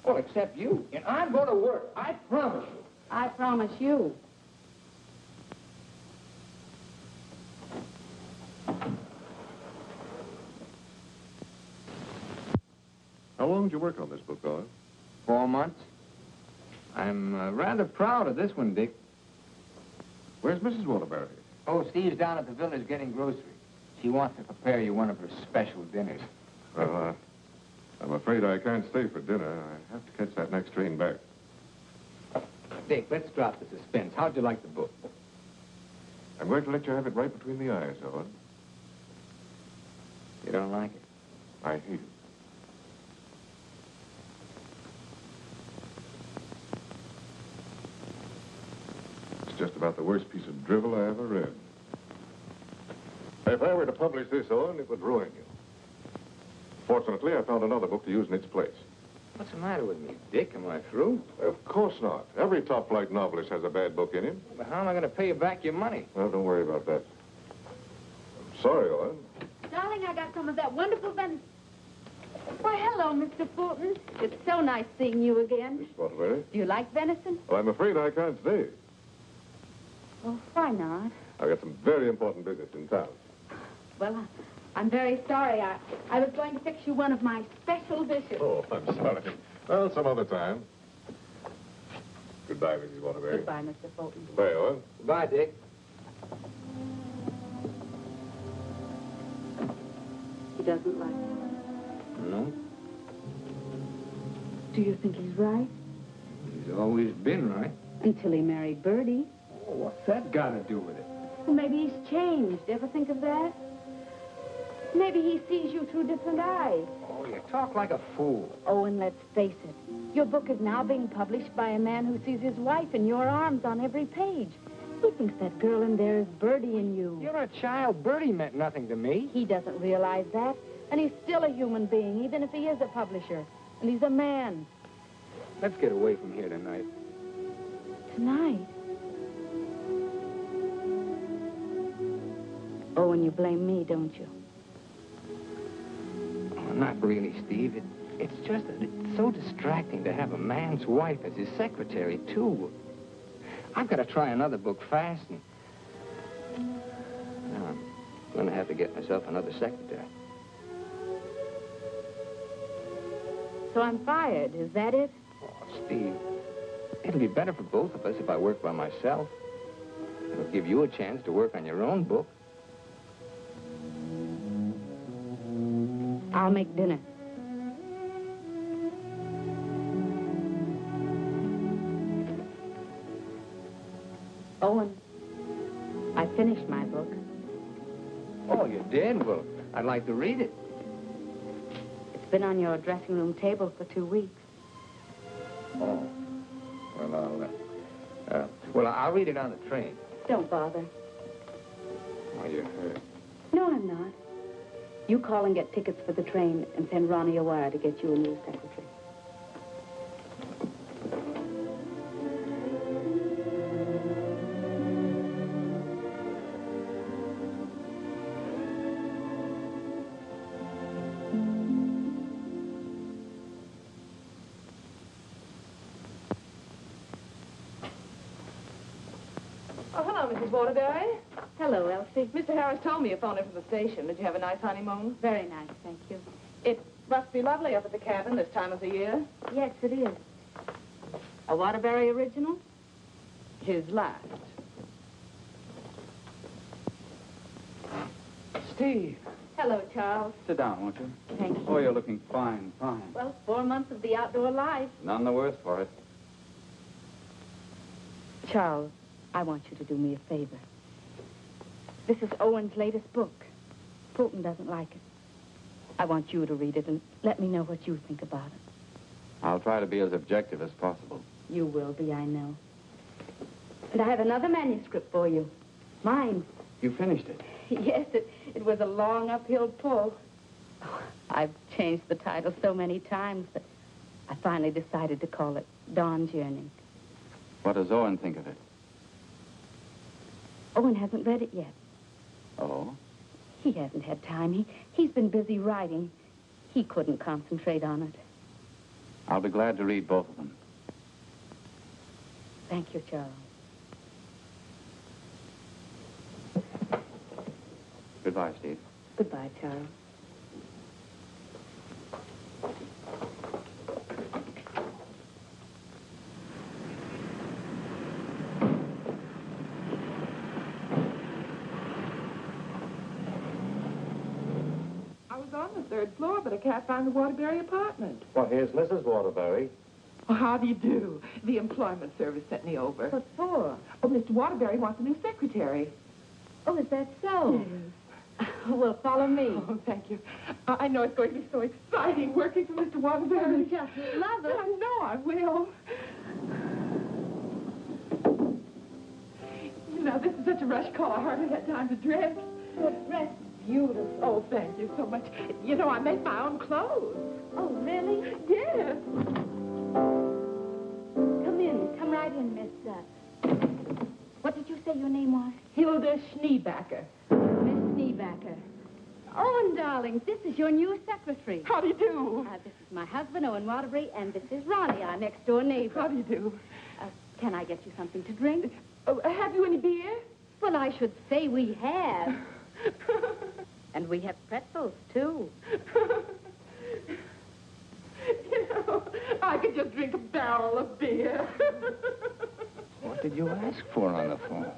Well, except you. And I'm going to work. I promise you. I promise you. How long did you work on this book, Owen? 4 months. I'm rather proud of this one, Dick. Where's Mrs. Waterbury? Oh, Steve's down at the village getting groceries. She wants to prepare you one of her special dinners. Well, I'm afraid I can't stay for dinner. I have to catch that next train back. Dick, let's drop the suspense. How'd you like the book? I'm going to let you have it right between the eyes, Owen. You don't like it? I hate it. It's just about the worst piece of drivel I ever read. If I were to publish this, Owen, it would ruin you. Fortunately, I found another book to use in its place. What's the matter with me, Dick? Am I through? Of course not. Every top-flight novelist has a bad book in him. But how am I going to pay you back your money? Well, don't worry about that. I'm sorry, Owen. Darling, I got some of that wonderful venison. Why, hello, Mr. Fulton. It's so nice seeing you again. Miss Waterbury. Do you like venison? Well, I'm afraid I can't stay. Well, why not? I've got some very important business in town. Well, I'm very sorry. I was going to fix you one of my special dishes. Oh, I'm sorry. Well, some other time. Goodbye, Mrs. Waterbury. Goodbye, Mr. Fulton. Goodbye, Owen. Goodbye, Dick. He doesn't like you. No, Do you think he's right? he's always been right. Until he married Birdie. Oh, what's that got to do with it? Well, maybe he's changed. Ever think of that? Maybe he sees you through different eyes. Oh, you talk like a fool. Oh, and let's face it. Your book is now being published by a man who sees his wife in your arms on every page. He thinks that girl in there is Birdie in you. You're a child. Birdie meant nothing to me. He doesn't realize that. And he's still a human being, even if he is a publisher. And he's a man. Let's get away from here tonight. Tonight? Oh, and you blame me, don't you? Oh, not really, Steve. It's just that it's so distracting to have a man's wife as his secretary, too. I've got to try another book fast, and I'm going to have to get myself another secretary. So I'm fired, is that it? Oh, Steve, it'll be better for both of us if I work by myself. It'll give you a chance to work on your own book. I'll make dinner. Owen, I finished my book. Oh, you did? Well, I'd like to read it. It's been on your dressing room table for 2 weeks. Oh. Well, I'll read it on the train. Don't bother. Oh, you're hurt. No, I'm not. You call and get tickets for the train and send Ronnie a wire to get you a new secretary. Oh, hello, Mrs. Waterbury. Hello, Elsie. Mr. Harris told me you phoned in from the station. Did you have a nice honeymoon? Very nice, thank you. It must be lovely up at the cabin this time of the year. Yes, it is. A Waterbury original? His last. Steve. Hello, Charles. Sit down, won't you? Thank you. Oh, you're looking fine, fine. Well, 4 months of the outdoor life. None the worse for it. Charles, I want you to do me a favor. This is Owen's latest book. Fulton doesn't like it. I want you to read it and let me know what you think about it. I'll try to be as objective as possible. You will be, I know. And I have another manuscript for you. Mine. You finished it? Yes, it was a long uphill pull. Oh, I've changed the title so many times that I finally decided to call it Dawn's Yearning. What does Owen think of it? Owen hasn't read it yet. Oh? He hasn't had time. He's been busy writing. He couldn't concentrate on it. I'll be glad to read both of them. Thank you, Charles. Goodbye, Steve. Goodbye, Charles. I was on the 3rd floor, but I can't find the Waterbury apartment. Well, here's Mrs. Waterbury. Well, how do you do? The employment service sent me over. What for? Oh, Mr. Waterbury wants a new secretary. Oh, is that so? Yes. Well, follow me. Oh, thank you. I know it's going to be so exciting working for Mr. Waterbury. Just love it. I know I will. You know, this is such a rush call. I hardly had time to dress. Your dress beautiful. Oh, thank you so much. You know, I make my own clothes. Oh, really? Yes. Come in. Come right in, Miss, what did you say your name was? Hilda Schneebacker. Miss Schneebacker. Owen, darling, this is your new secretary. How do you do? This is my husband, Owen Waterbury, and this is Ronnie, our next-door neighbor. How do you do? Can I get you something to drink? Oh, have you any beer? Well, I should say we have. And we have pretzels, too. You know, I could just drink a barrel of beer. What did you ask for on the phone?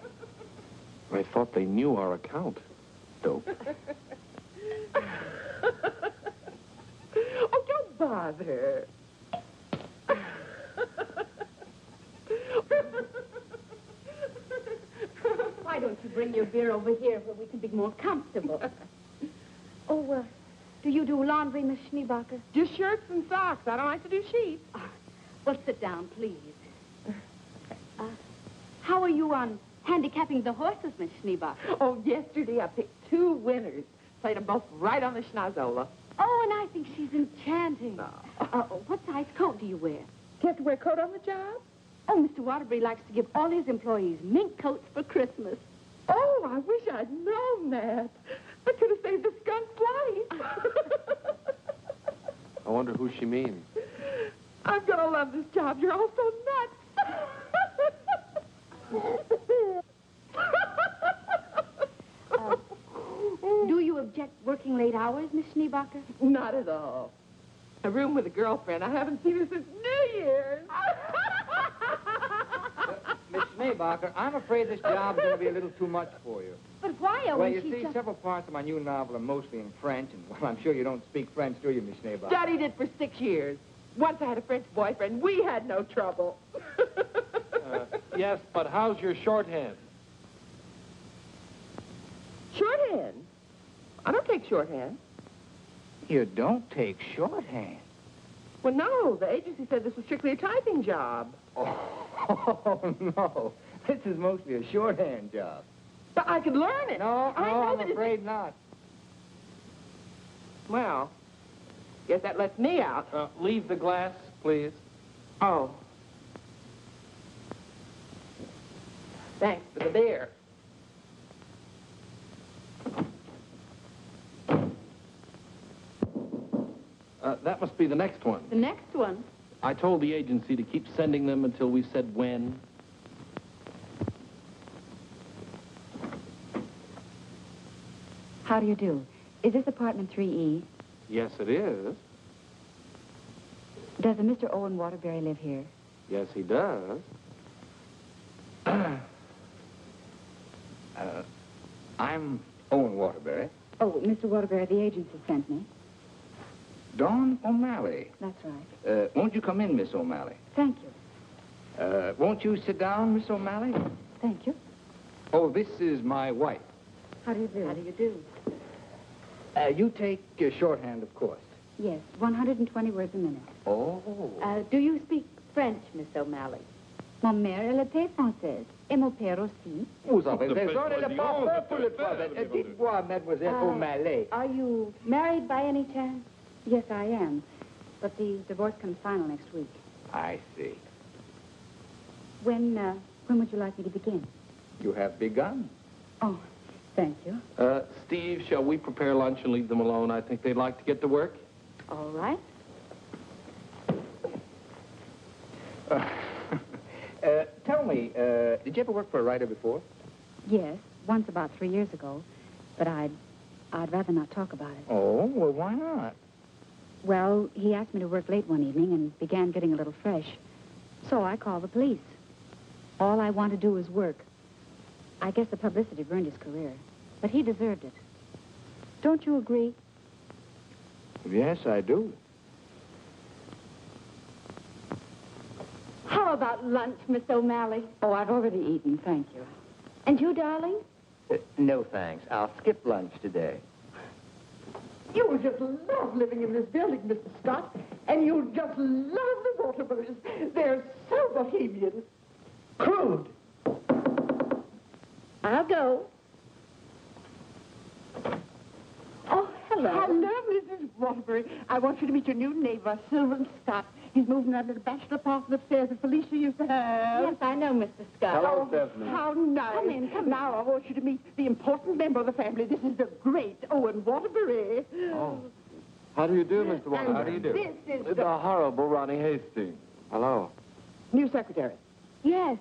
I thought they knew our account. Dope. Oh, don't bother. Why don't you bring your beer over here where we can be more comfortable? Oh, do you do laundry, Miss Schneebacher? Just shirts and socks. I don't like to do sheets. Well, sit down, please. How are you on handicapping the horses, Miss Schneebacher? Oh, yesterday I picked 2 winners. Played them both right on the schnozola. Oh, and I think she's enchanting. What size coat do you wear? Do you have to wear a coat on the job? Oh, Mr. Waterbury likes to give all his employees mink coats for Christmas. Oh, I wish I'd known that. I could have saved the skunk's life. I wonder who she means. I'm going to love this job. You're all so nuts. Do you object working late hours, Miss Schneebacher? Not at all. A room with a girlfriend. I haven't seen her since New Year's. Miss Schneebacher, I'm afraid this job's going to be a little too much for you. But why, Owen? Well, you see, several parts of my new novel are mostly in French, and, well, I'm sure you don't speak French, do you, Miss Schneebacher? Studied it for 6 years. Once I had a French boyfriend. We had no trouble. Yes, but how's your shorthand? Shorthand? I don't take shorthand. You don't take shorthand? Well, no. The agency said this was strictly a typing job. Oh, no. This is mostly a shorthand job. But I could learn it. I'm afraid not. Well, guess that lets me out. Leave the glass, please. Oh. Thanks for the beer. That must be the next one. The next one? I told the agency to keep sending them until we said when. How do you do? Is this apartment 3E? Yes, it is. Does a Mr. Owen Waterbury live here? Yes, he does. I'm Owen Waterbury. Oh, Mr. Waterbury, the agency sent me. Dawn O'Malley. That's right. Won't you come in, Miss O'Malley? Thank you. Won't you sit down, Miss O'Malley? Thank you. Oh, this is my wife. How do you do? How do you do? You take shorthand, of course. Yes, 120 words a minute. Oh. Do you speak French, Miss O'Malley? Mon mère, elle était française. Et mon père aussi. Vous avez raison, elle n'est pas peur pour le français. Dites-moi, Mademoiselle O'Malley. Are you married by any chance? Yes, I am. But the divorce comes final next week. I see. When would you like me to begin? You have begun. Oh, thank you. Steve, shall we prepare lunch and leave them alone? I think they'd like to get to work. All right. Tell me, did you ever work for a writer before? Yes, once about 3 years ago. But I'd rather not talk about it. Oh, well, why not? Well, he asked me to work late one evening and began getting a little fresh. So I called the police. All I want to do is work. I guess the publicity ruined his career. But he deserved it. Don't you agree? Yes, I do. How about lunch, Miss O'Malley? Oh, I've already eaten, thank you. And you, darling? No, thanks. I'll skip lunch today. You will just love living in this building, Mr. Scott. And you'll just love the Waterburys. They're so bohemian. Crude. I'll go. Oh, hello. Hello, Mrs. Waterbury. I want you to meet your new neighbor, Sylvan Scott. He's moving out of the bachelor apartment upstairs that Felicia used to have. Yes, I know, Mr. Scott. Hello, Stephanie. How nice. Come in, come in. Now I want you to meet the important member of the family. This is the great Owen Waterbury. Oh. How do you do, Mr. Waterbury? How do you do? This is The horrible Ronnie Hastings. Hello. new secretary. Yes,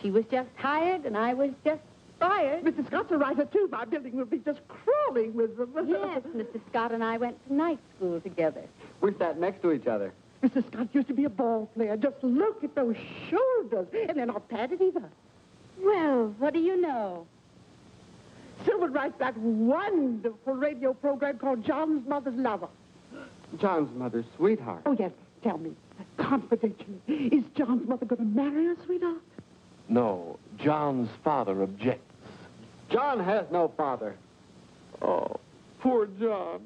she was just hired and I was just fired. Mr. Scott's a writer, too. My building will be just crawling with them. Yes, Mr. Scott and I went to night school together. We sat next to each other. Mr. Scott used to be a ball player. Just look at those shoulders. And they're not padded either. Well, what do you know? Sylvan writes that wonderful radio program called John's Mother's Lover. John's mother's sweetheart. Oh, yes. Tell me, confidentially, is John's mother going to marry her, sweetheart? No, John's father objects. John has no father. Oh, poor John.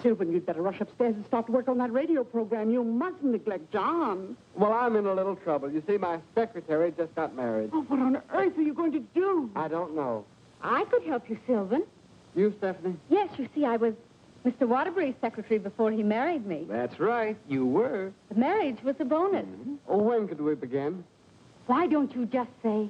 Sylvan, you'd better rush upstairs and start to work on that radio program. You mustn't neglect John. Well, I'm in a little trouble. You see, my secretary just got married. Oh, what on earth are you going to do? I don't know. I could help you, Sylvan. You, Stephanie? Yes, you see, I was Mr. Waterbury's secretary before he married me. That's right. You were. The marriage was a bonus. Oh, when could we begin? Why don't you just say,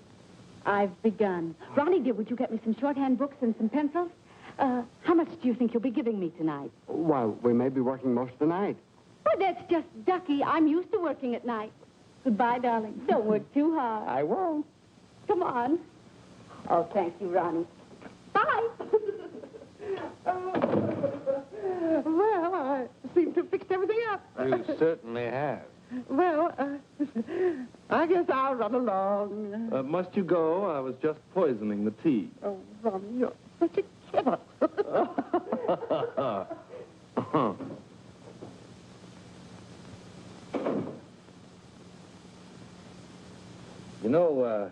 I've begun? Ronnie, dear, would you get me some shorthand books and some pencils? How much do you think you'll be giving me tonight? Why, we may be working most of the night. Oh, that's just ducky. I'm used to working at night. Goodbye, darling. Don't work too hard. I won't. Come on. Oh, thank you, Ronnie. Bye. Well, I seem to have fixed everything up. You certainly have. Well, I guess I'll run along. Must you go? I was just poisoning the tea. Oh, Ronnie, you're such a kidder. You know,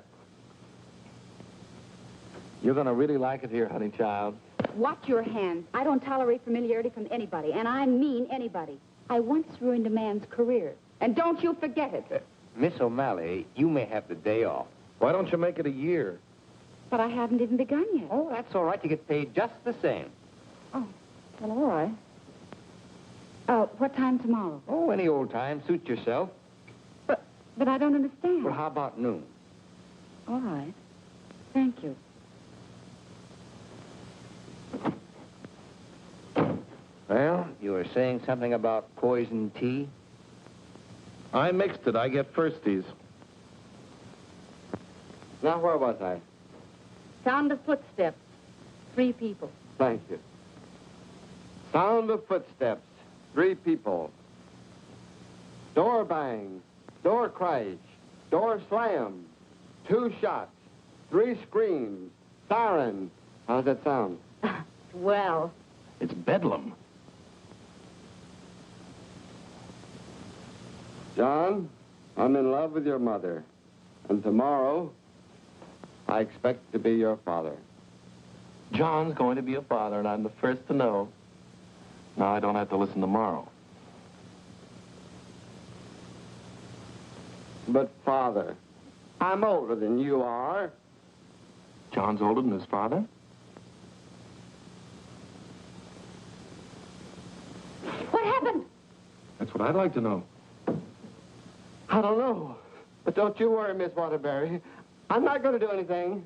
you're going to really like it here, honey child. Watch your hands. I don't tolerate familiarity from anybody, and I mean anybody. I once ruined a man's career, and don't you forget it. Miss O'Malley, you may have the day off. Why don't you make it a year? But I haven't even begun yet. Oh, that's all right. You get paid just the same. Oh, well, all right. What time tomorrow? Oh, any old time. Suit yourself. But I don't understand. Well, how about noon? All right. Thank you. Well, you were saying something about poison tea? I mixed it. I get firsties. Now, where was I? Sound of footsteps. 3 people. Thank you. Sound of footsteps. 3 people. Door bang. Door crash. Door slam. 2 shots. 3 screams. Siren. How's that sound? Well. It's bedlam. John, I'm in love with your mother. And tomorrow, I expect to be your father. John's going to be a father, and I'm the first to know. Now I don't have to listen tomorrow. But, Father, I'm older than you are. John's older than his father? What happened? That's what I'd like to know. I don't know. But don't you worry, Miss Waterbury. I'm not going to do anything.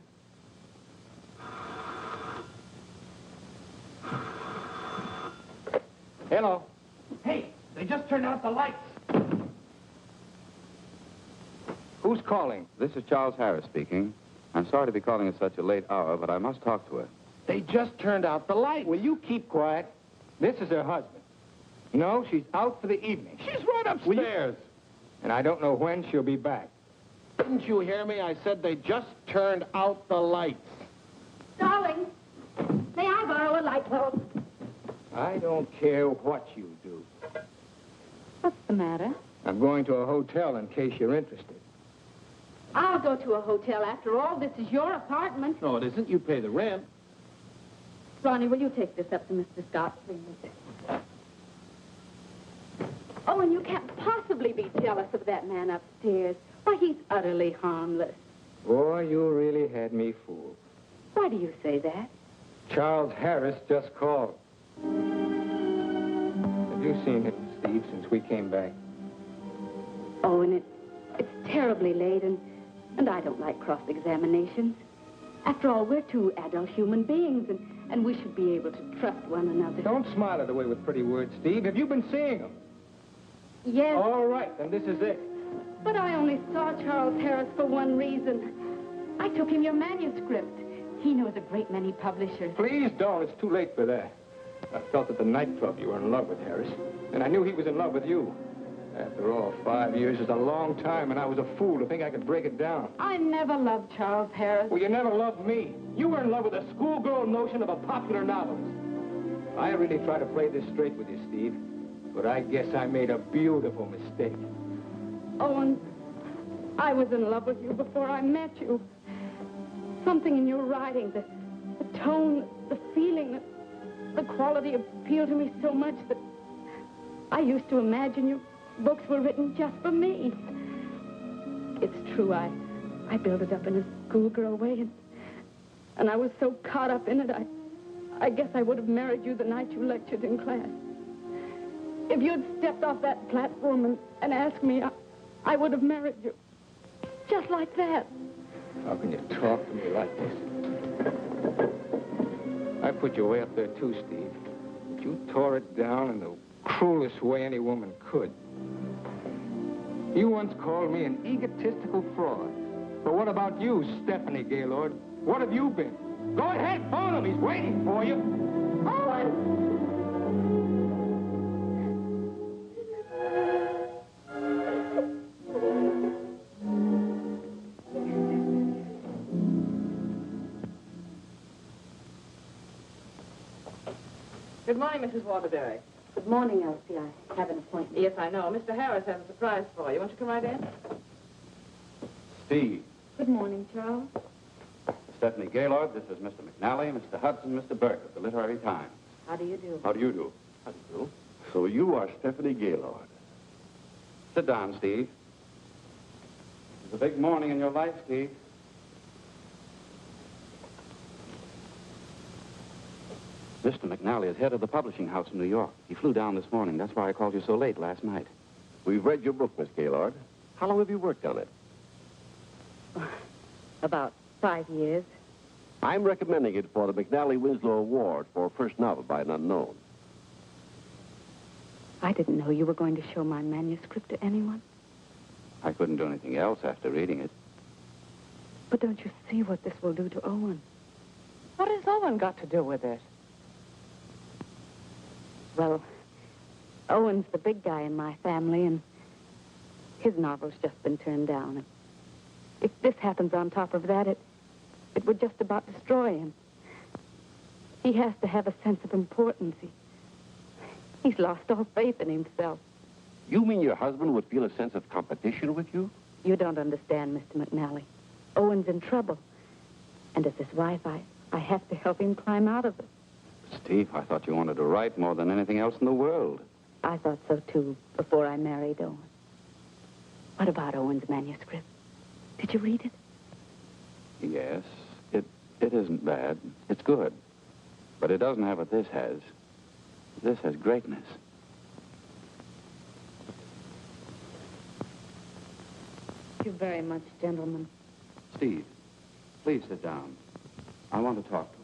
Hello. Hey, they just turned out the lights. Who's calling? This is Charles Harris speaking. I'm sorry to be calling at such a late hour, but I must talk to her. They just turned out the light. Will you keep quiet? This is her husband. No, she's out for the evening. She's right upstairs. And I don't know when she'll be back. Didn't you hear me? I said they just turned out the lights. Darling, may I borrow a light bulb? I don't care what you do. What's the matter? I'm going to a hotel in case you're interested. I'll go to a hotel. After all, this is your apartment. No, it isn't. You pay the rent. Ronnie, will you take this up to Mr. Scott, please? Oh, and you can't possibly be jealous of that man upstairs. Why, he's utterly harmless. Boy, you really had me fooled. Why do you say that? Charles Harris just called. Have you seen him, Steve, since we came back? Oh, and it's terribly late, and I don't like cross-examinations. After all, we're two adult human beings, and we should be able to trust one another. Don't smile it away with pretty words, Steve. Have you been seeing him? Yes. All right, then this is it. But I only saw Charles Harris for one reason. I took him your manuscript. He knows a great many publishers. Please don't. It's too late for that. I felt at the nightclub you were in love with Harris, and I knew he was in love with you. After all, 5 years is a long time, and I was a fool to think I could break it down. I never loved Charles Harris. Well, you never loved me. You were in love with a schoolgirl notion of a popular novelist. I really try to play this straight with you, Steve, but I guess I made a beautiful mistake. Owen, I was in love with you before I met you. Something in your writing, the tone, the feeling, the quality appealed to me so much that I used to imagine your books were written just for me. It's true, I built it up in a schoolgirl way, and I was so caught up in it, I guess I would have married you the night you lectured in class. If you'd stepped off that platform and asked me, I would have married you. Just like that. How can you talk to me like this? I put you way up there, too, Steve. But you tore it down in the cruelest way any woman could. You once called me an egotistical fraud. But what about you, Stephanie Gaylord? What have you been? Go ahead, phone him. He's waiting for you. Owen! Good morning, Mrs. Waterbury. Good morning, Elsie. I have an appointment. Yes, I know. Mr. Harris has a surprise for you. Won't you come right in? Steve. Good morning, Charles. Stephanie Gaylord, this is Mr. McNally, Mr. Hudson, Mr. Burke of the Literary Times. How do you do? How do you do? How do you do? So you are Stephanie Gaylord. Sit down, Steve. It's a big morning in your life, Steve. Mr. McNally is head of the publishing house in New York. He flew down this morning. That's why I called you so late last night. We've read your book, Miss Gaylord. How long have you worked on it? About 5 years. I'm recommending it for the McNally Winslow Award for first novel by an unknown. I didn't know you were going to show my manuscript to anyone. I couldn't do anything else after reading it. But don't you see what this will do to Owen? What has Owen got to do with it? Well, Owen's the big guy in my family, and his novel's just been turned down. If this happens on top of that, it would just about destroy him. He has to have a sense of importance. He's lost all faith in himself. You mean your husband would feel a sense of competition with you? You don't understand, Mr. McNally. Owen's in trouble. And as his wife, I have to help him climb out of it. Steve, I thought you wanted to write more than anything else in the world. I thought so, too, before I married Owen. What about Owen's manuscript? Did you read it? Yes, it isn't bad. It's good. But it doesn't have what this has. This has greatness. Thank you very much, gentlemen. Steve, please sit down. I want to talk to you.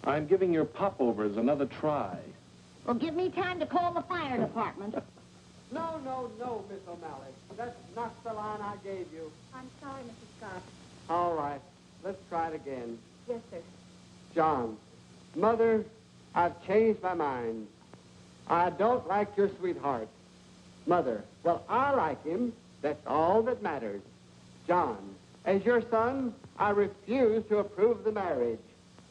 I'm giving your popovers another try. Well, give me time to call the fire department. No, Miss O'Malley. That's not the line I gave you. I'm sorry, Mrs. Scott. All right. Let's try it again. Yes, sir. John, Mother, I've changed my mind. I don't like your sweetheart. Mother, well, I like him. That's all that matters. John, as your son, I refuse to approve the marriage.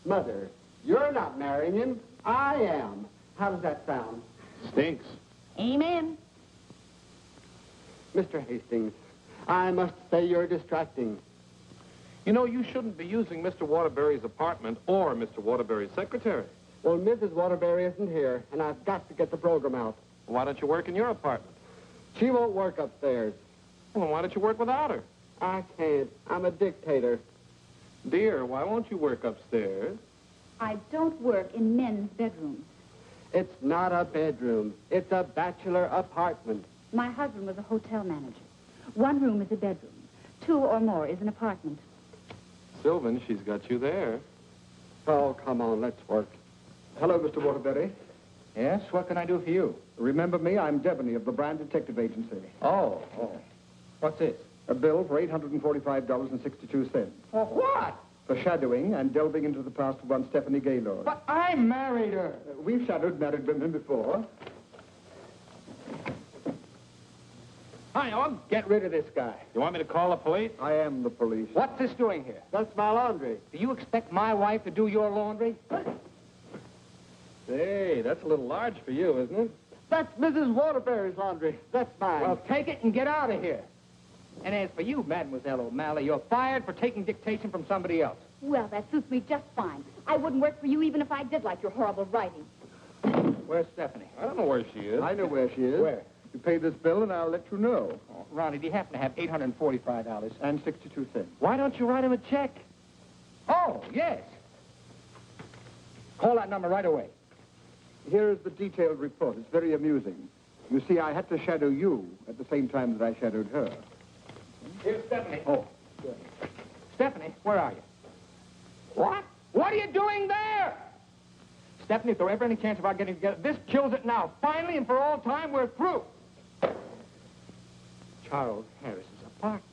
Mother, you're not marrying him. I am. How does that sound? Stinks. Amen. Mr. Hastings, I must say you're distracting. You know, you shouldn't be using Mr. Waterbury's apartment or Mr. Waterbury's secretary. Well, Mrs. Waterbury isn't here, and I've got to get the program out. Why don't you work in your apartment? She won't work upstairs. Well, why don't you work without her? I can't. I'm a dictator. Dear, why won't you work upstairs? I don't work in men's bedrooms. It's not a bedroom. It's a bachelor apartment. My husband was a hotel manager. One room is a bedroom. 2 or more is an apartment. Sylvan, she's got you there. Oh, come on, let's work. Hello, Mr. Waterbury. Yes? What can I do for you? Remember me? I'm Devaney of the Brand Detective Agency. Oh. What's this? A bill for $845.62. For what? For shadowing and delving into the past of one Stephanie Gaylord. But I married her. We've shadowed married women before. Hi, Owen. Get rid of this guy. You want me to call the police? I am the police. What's this doing here? That's my laundry. Do you expect my wife to do your laundry? Hey, that's a little large for you, isn't it? That's Mrs. Waterbury's laundry. That's mine. Well, take it and get out of here. And as for you, Mademoiselle O'Malley, you're fired for taking dictation from somebody else. Well, that suits me just fine. I wouldn't work for you even if I did like your horrible writing. Where's Stephanie? I don't know where she is. I know where she is. Where? You pay this bill and I'll let you know. Oh, Ronnie, do you happen to have $845? And 62 cents. Why don't you write him a check? Oh, yes. Call that number right away. Here is the detailed report. It's very amusing. You see, I had to shadow you at the same time that I shadowed her. Here's Stephanie. Oh, good. Stephanie, where are you? What? What are you doing there? Stephanie, if there were ever any chance of our getting together, this kills it now. Finally and for all time, we're through. Charles Harris's apartment.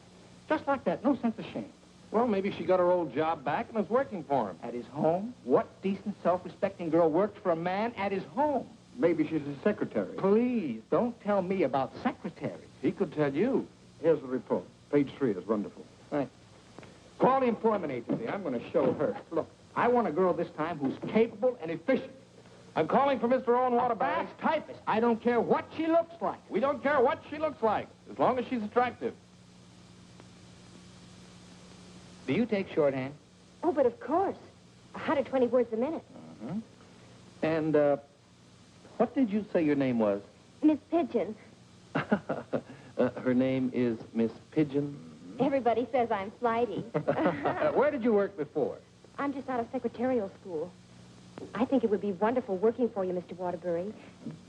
Just like that. No sense of shame. Well, maybe she got her old job back and is working for him. At his home? What decent, self-respecting girl works for a man at his home? Maybe she's his secretary. Please, don't tell me about secretaries. He could tell you. Here's the report. Page 3 is wonderful. Right. Call the employment agency. I'm going to show her. Look, I want a girl this time who's capable and efficient. I'm calling for Mr. Owen Waterbury. Fast typist. I don't care what she looks like. We don't care what she looks like, as long as she's attractive. Do you take shorthand? Oh, but of course. 120 words a minute. Uh-huh. And, what did you say your name was? Miss Pigeon. Her name is Miss Pigeon? Everybody says I'm flighty. Where did you work before? I'm just out of secretarial school. I think it would be wonderful working for you, Mr. Waterbury.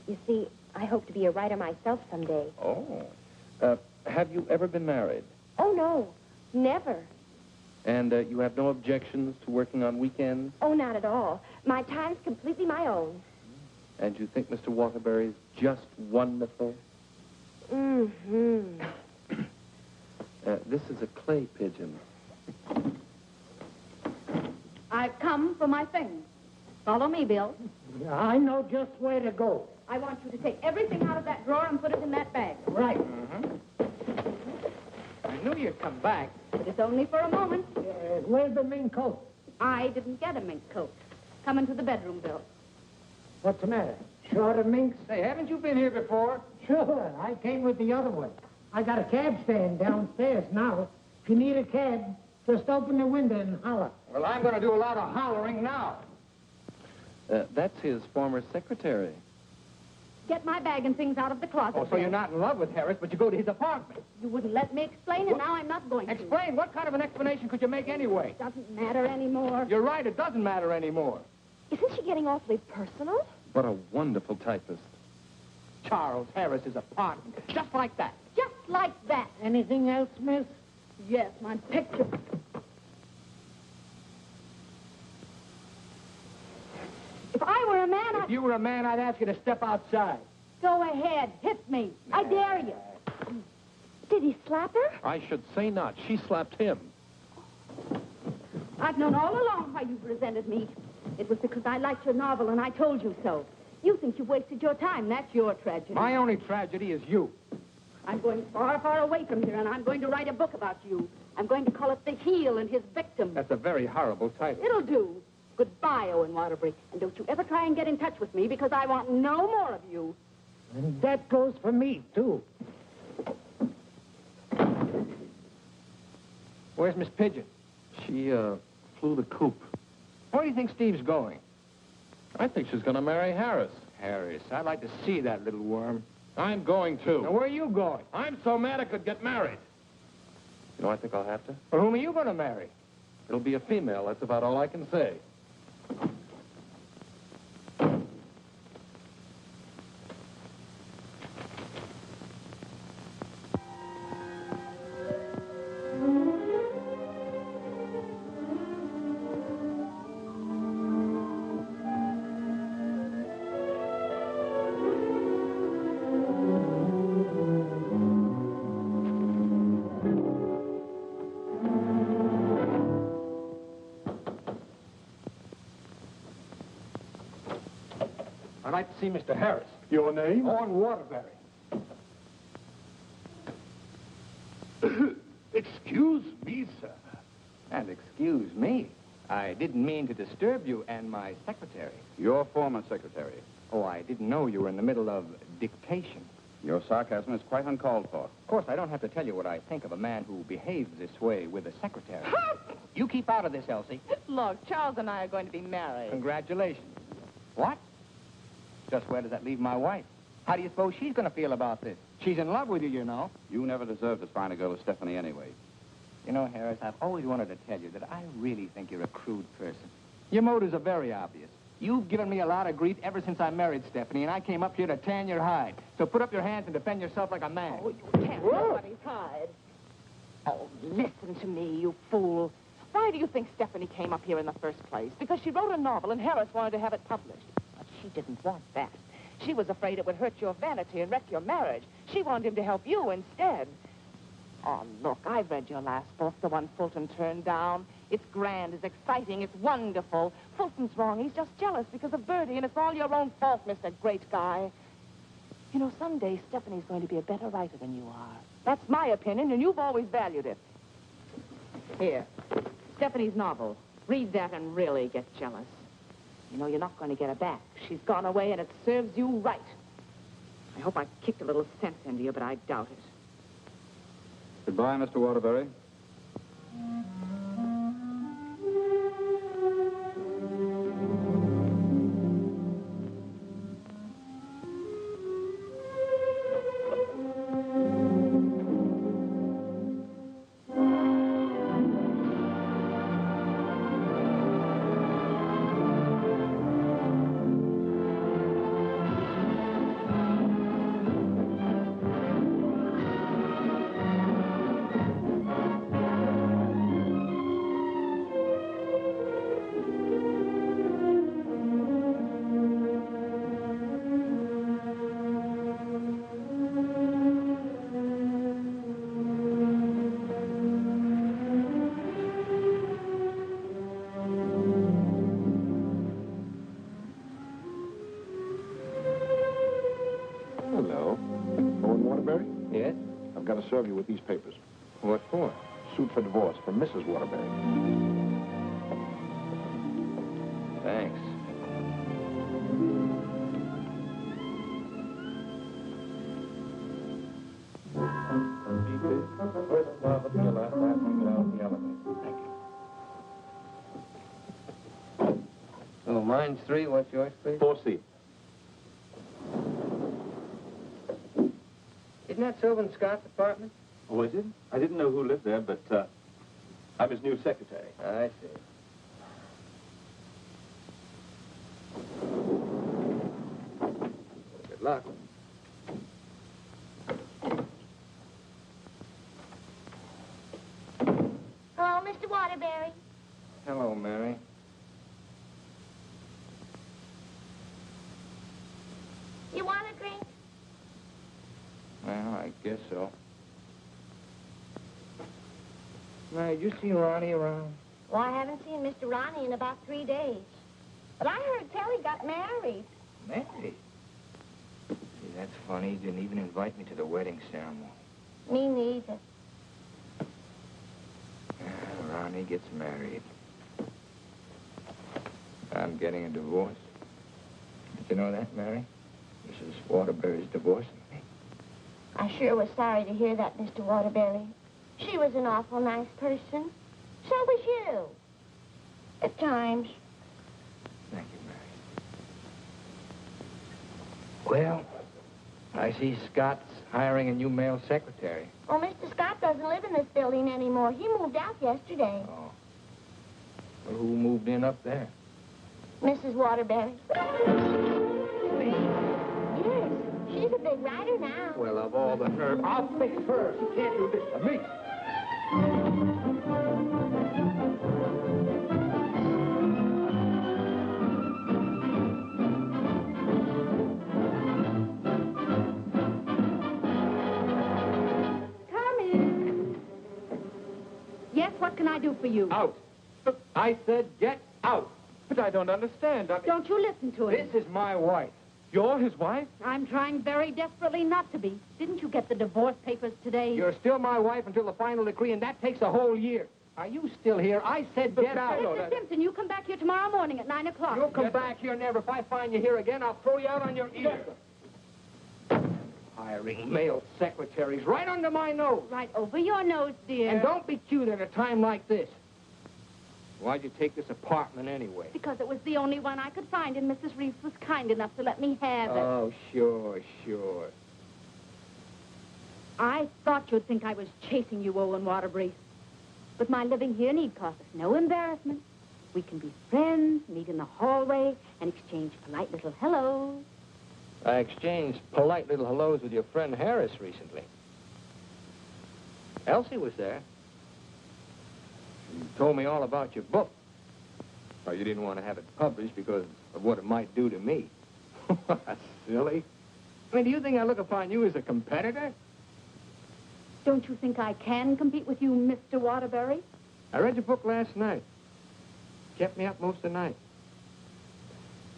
You see, I hope to be a writer myself someday. Oh. Have you ever been married? Oh, no. Never. And you have no objections to working on weekends? Oh, not at all. My time's completely my own. And you think Mr. Waterbury's just wonderful? Mm-hmm. This is a clay pigeon. I've come for my things. Follow me, Bill. I know just where to go. I want you to take everything out of that drawer and put it in that bag. Right. I knew you'd come back. But it's only for a moment. Where's the mink coat? I didn't get a mink coat. Come into the bedroom, Bill. What's the matter? Short of minks? Say, haven't you been here before? Sure. I came with the other one. I got a cab stand downstairs now. If you need a cab, just open the window and holler. Well, I'm going to do a lot of hollering now. That's his former secretary. Get my bag and things out of the closet. Oh, so Bill. you're not in love with Harris, but you go to his apartment. You wouldn't let me explain, and now I'm not going to. Explain? What kind of an explanation could you make anyway? Doesn't matter anymore. You're right, it doesn't matter anymore. Isn't she getting awfully personal? What a wonderful typist. Charles Harris's apartment. Just like that. Just like that. Anything else, miss? Yes, my picture. If I were a man, If you were a man, I'd ask you to step outside. Go ahead. Hit me. I dare you. Did he slap her? I should say not. She slapped him. I've known all along why you resented me. It was because I liked your novel, and I told you so. You think you've wasted your time. That's your tragedy. My only tragedy is you. I'm going far, far away from here, and I'm going to write a book about you. I'm going to call it The Heel and His Victim. That's a very horrible title. It'll do. Goodbye, Owen Waterbury. And don't you ever try and get in touch with me, because I want no more of you. And that goes for me, too. Where's Miss Pigeon? She, flew the coop. Where do you think Steve's going? I think she's going to marry Harris. Harris. I'd like to see that little worm. I'm going to. Now, where are you going? I'm so mad I could get married. You know, I think I'll have to. Well, whom are you going to marry? It'll be a female. That's about all I can say. I'd like to see Mr. Harris. Your name? Owen Waterbury. Excuse me, sir. And excuse me. I didn't mean to disturb you and my secretary. Your former secretary. Oh, I didn't know you were in the middle of dictation. Your sarcasm is quite uncalled for. Of course, I don't have to tell you what I think of a man who behaves this way with a secretary. You keep out of this, Elsie. Look, Charles and I are going to be married. Congratulations. What? Just where does that leave my wife? How do you suppose she's going to feel about this? She's in love with you, you know. You never deserved as fine a girl as Stephanie anyway. You know, Harris, I've always wanted to tell you that I really think you're a crude person. Your motives are very obvious. You've given me a lot of grief ever since I married Stephanie, and I came up here to tan your hide. So put up your hands and defend yourself like a man. Oh, you can't nobody's hide. Oh, listen to me, you fool. Why do you think Stephanie came up here in the first place? Because she wrote a novel and Harris wanted to have it published. But she didn't want that. She was afraid it would hurt your vanity and wreck your marriage. She wanted him to help you instead. Oh, look, I've read your last book, the one Fulton turned down. It's grand, it's exciting, it's wonderful. Fulton's wrong. He's just jealous because of Bertie, and it's all your own fault, Mr. Great Guy. You know, someday Stephanie's going to be a better writer than you are. That's my opinion, and you've always valued it. Here, Stephanie's novel. Read that and really get jealous. You know, you're not going to get her back. She's gone away, and it serves you right. I hope I kicked a little sense into you, but I doubt it. Goodbye, Mr. Waterbury. Hello. Owen Waterbury? Yes? I've got to serve you with these papers. What for? Suit for divorce from Mrs. Waterbury. Thanks. First love of your last happening down the elevator. Thank you. Oh, mine's 3. What's yours, please? 4C. Isn't that Sylvan Scott's apartment? Oh, is it? I didn't know who lived there, but I'm his new secretary. I see. Good luck. Hello, Mr. Waterbury. Hello, Mary. You want a drink? Well, I guess so. Mary, did you see Ronnie around? Well, I haven't seen Mr. Ronnie in about 3 days. But I heard Telly got married. Mary? See, that's funny. He didn't even invite me to the wedding ceremony. Me neither. Ronnie gets married. I'm getting a divorce. Did you know that, Mary? Mrs. Waterbury's divorcing me. I sure was sorry to hear that, Mr. Waterbury. She was an awful nice person. So was you. At times. Thank you, Mary. Well, I see Scott's hiring a new male secretary. Oh, Mr. Scott doesn't live in this building anymore. He moved out yesterday. Oh. Well, who moved in up there? Mrs. Waterbury. Yes, she's a big writer now. Well, of all the nerve, I'll fix her. She can't do this to me. Come in. Yes, what can I do for you? Out. I said get out. But I don't understand. Don't you listen to him. This is my wife. You're his wife? I'm trying very desperately not to be. Didn't you get the divorce papers today? You're still my wife until the final decree, and that takes a whole year. Are you still here? I said get out. Mr. Simpson, you come back here tomorrow morning at 9 o'clock. You'll come back here never. If I find you here again, I'll throw you out on your ear. Hiring male secretaries right under my nose. Right over your nose, dear. And don't be cute at a time like this. Why'd you take this apartment anyway? Because it was the only one I could find, and Mrs. Reeves was kind enough to let me have it. Oh, sure, sure. I thought you'd think I was chasing you, Owen Waterbury. But my living here need cause us no embarrassment. We can be friends, meet in the hallway, and exchange polite little hellos. I exchanged polite little hellos with your friend Harris recently. Elsie was there. She told me all about your book. Well, you didn't want to have it published because of what it might do to me. Silly. I mean, do you think I look upon you as a competitor? Don't you think I can compete with you, Mr. Waterbury? I read your book last night. Kept me up most of the night.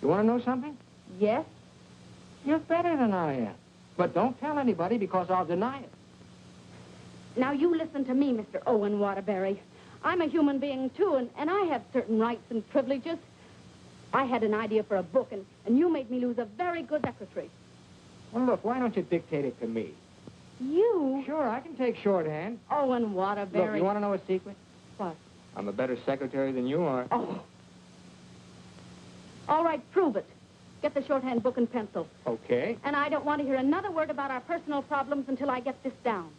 You want to know something? Yes. You're better than I am. But don't tell anybody because I'll deny it. Now, you listen to me, Mr. Owen Waterbury. I'm a human being, too, and I have certain rights and privileges. I had an idea for a book, and you made me lose a very good secretary. Well, look, why don't you dictate it to me? You? Sure, I can take shorthand. Owen Waterbury. Look, you want to know a secret? What? I'm a better secretary than you are. Oh. All right, prove it. Get the shorthand book and pencil. Okay. And I don't want to hear another word about our personal problems until I get this down.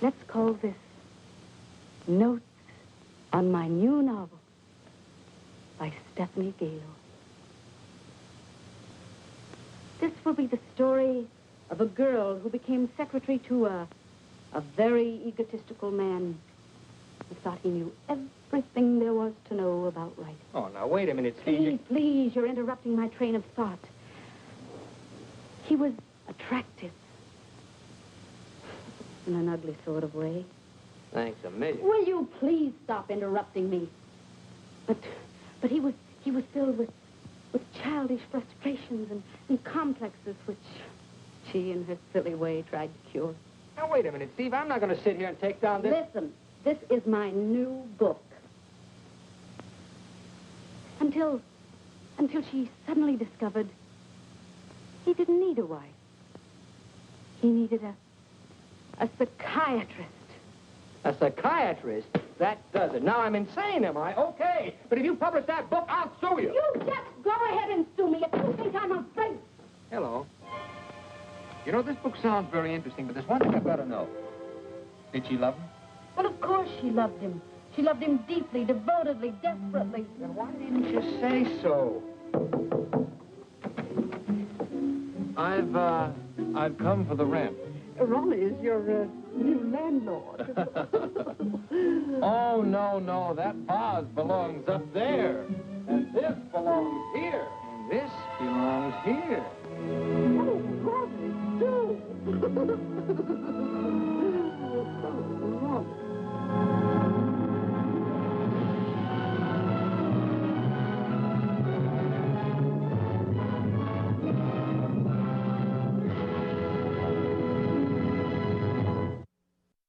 Let's call this Notes on My New Novel by Stephanie Gale. This will be the story of a girl who became secretary to a very egotistical man who thought he knew everything there was to know about writing. Oh, now, wait a minute, Steve. Please, you're interrupting my train of thought. He was attractive. In an ugly sort of way. Thanks a million. Will you please stop interrupting me? But he was filled with childish frustrations and complexes which she, in her silly way, tried to cure. Now, wait a minute, Steve. I'm not going to sit here and take down this... Listen, this is my new book. Until she suddenly discovered he didn't need a wife. He needed a psychiatrist. A psychiatrist? That does it. Now I'm insane, am I? Okay. But if you publish that book, I'll sue you. You just go ahead and sue me if you think I'm afraid. Hello. You know, this book sounds very interesting, but there's one thing I've got to know. Did she love him? Well, of course she loved him. She loved him deeply, devotedly, desperately. Then why didn't you say so? I've come for the rent. Ronnie is your new landlord. Oh, no. That vase belongs up there. And this belongs here. And this belongs here. Oh, Ronnie, do!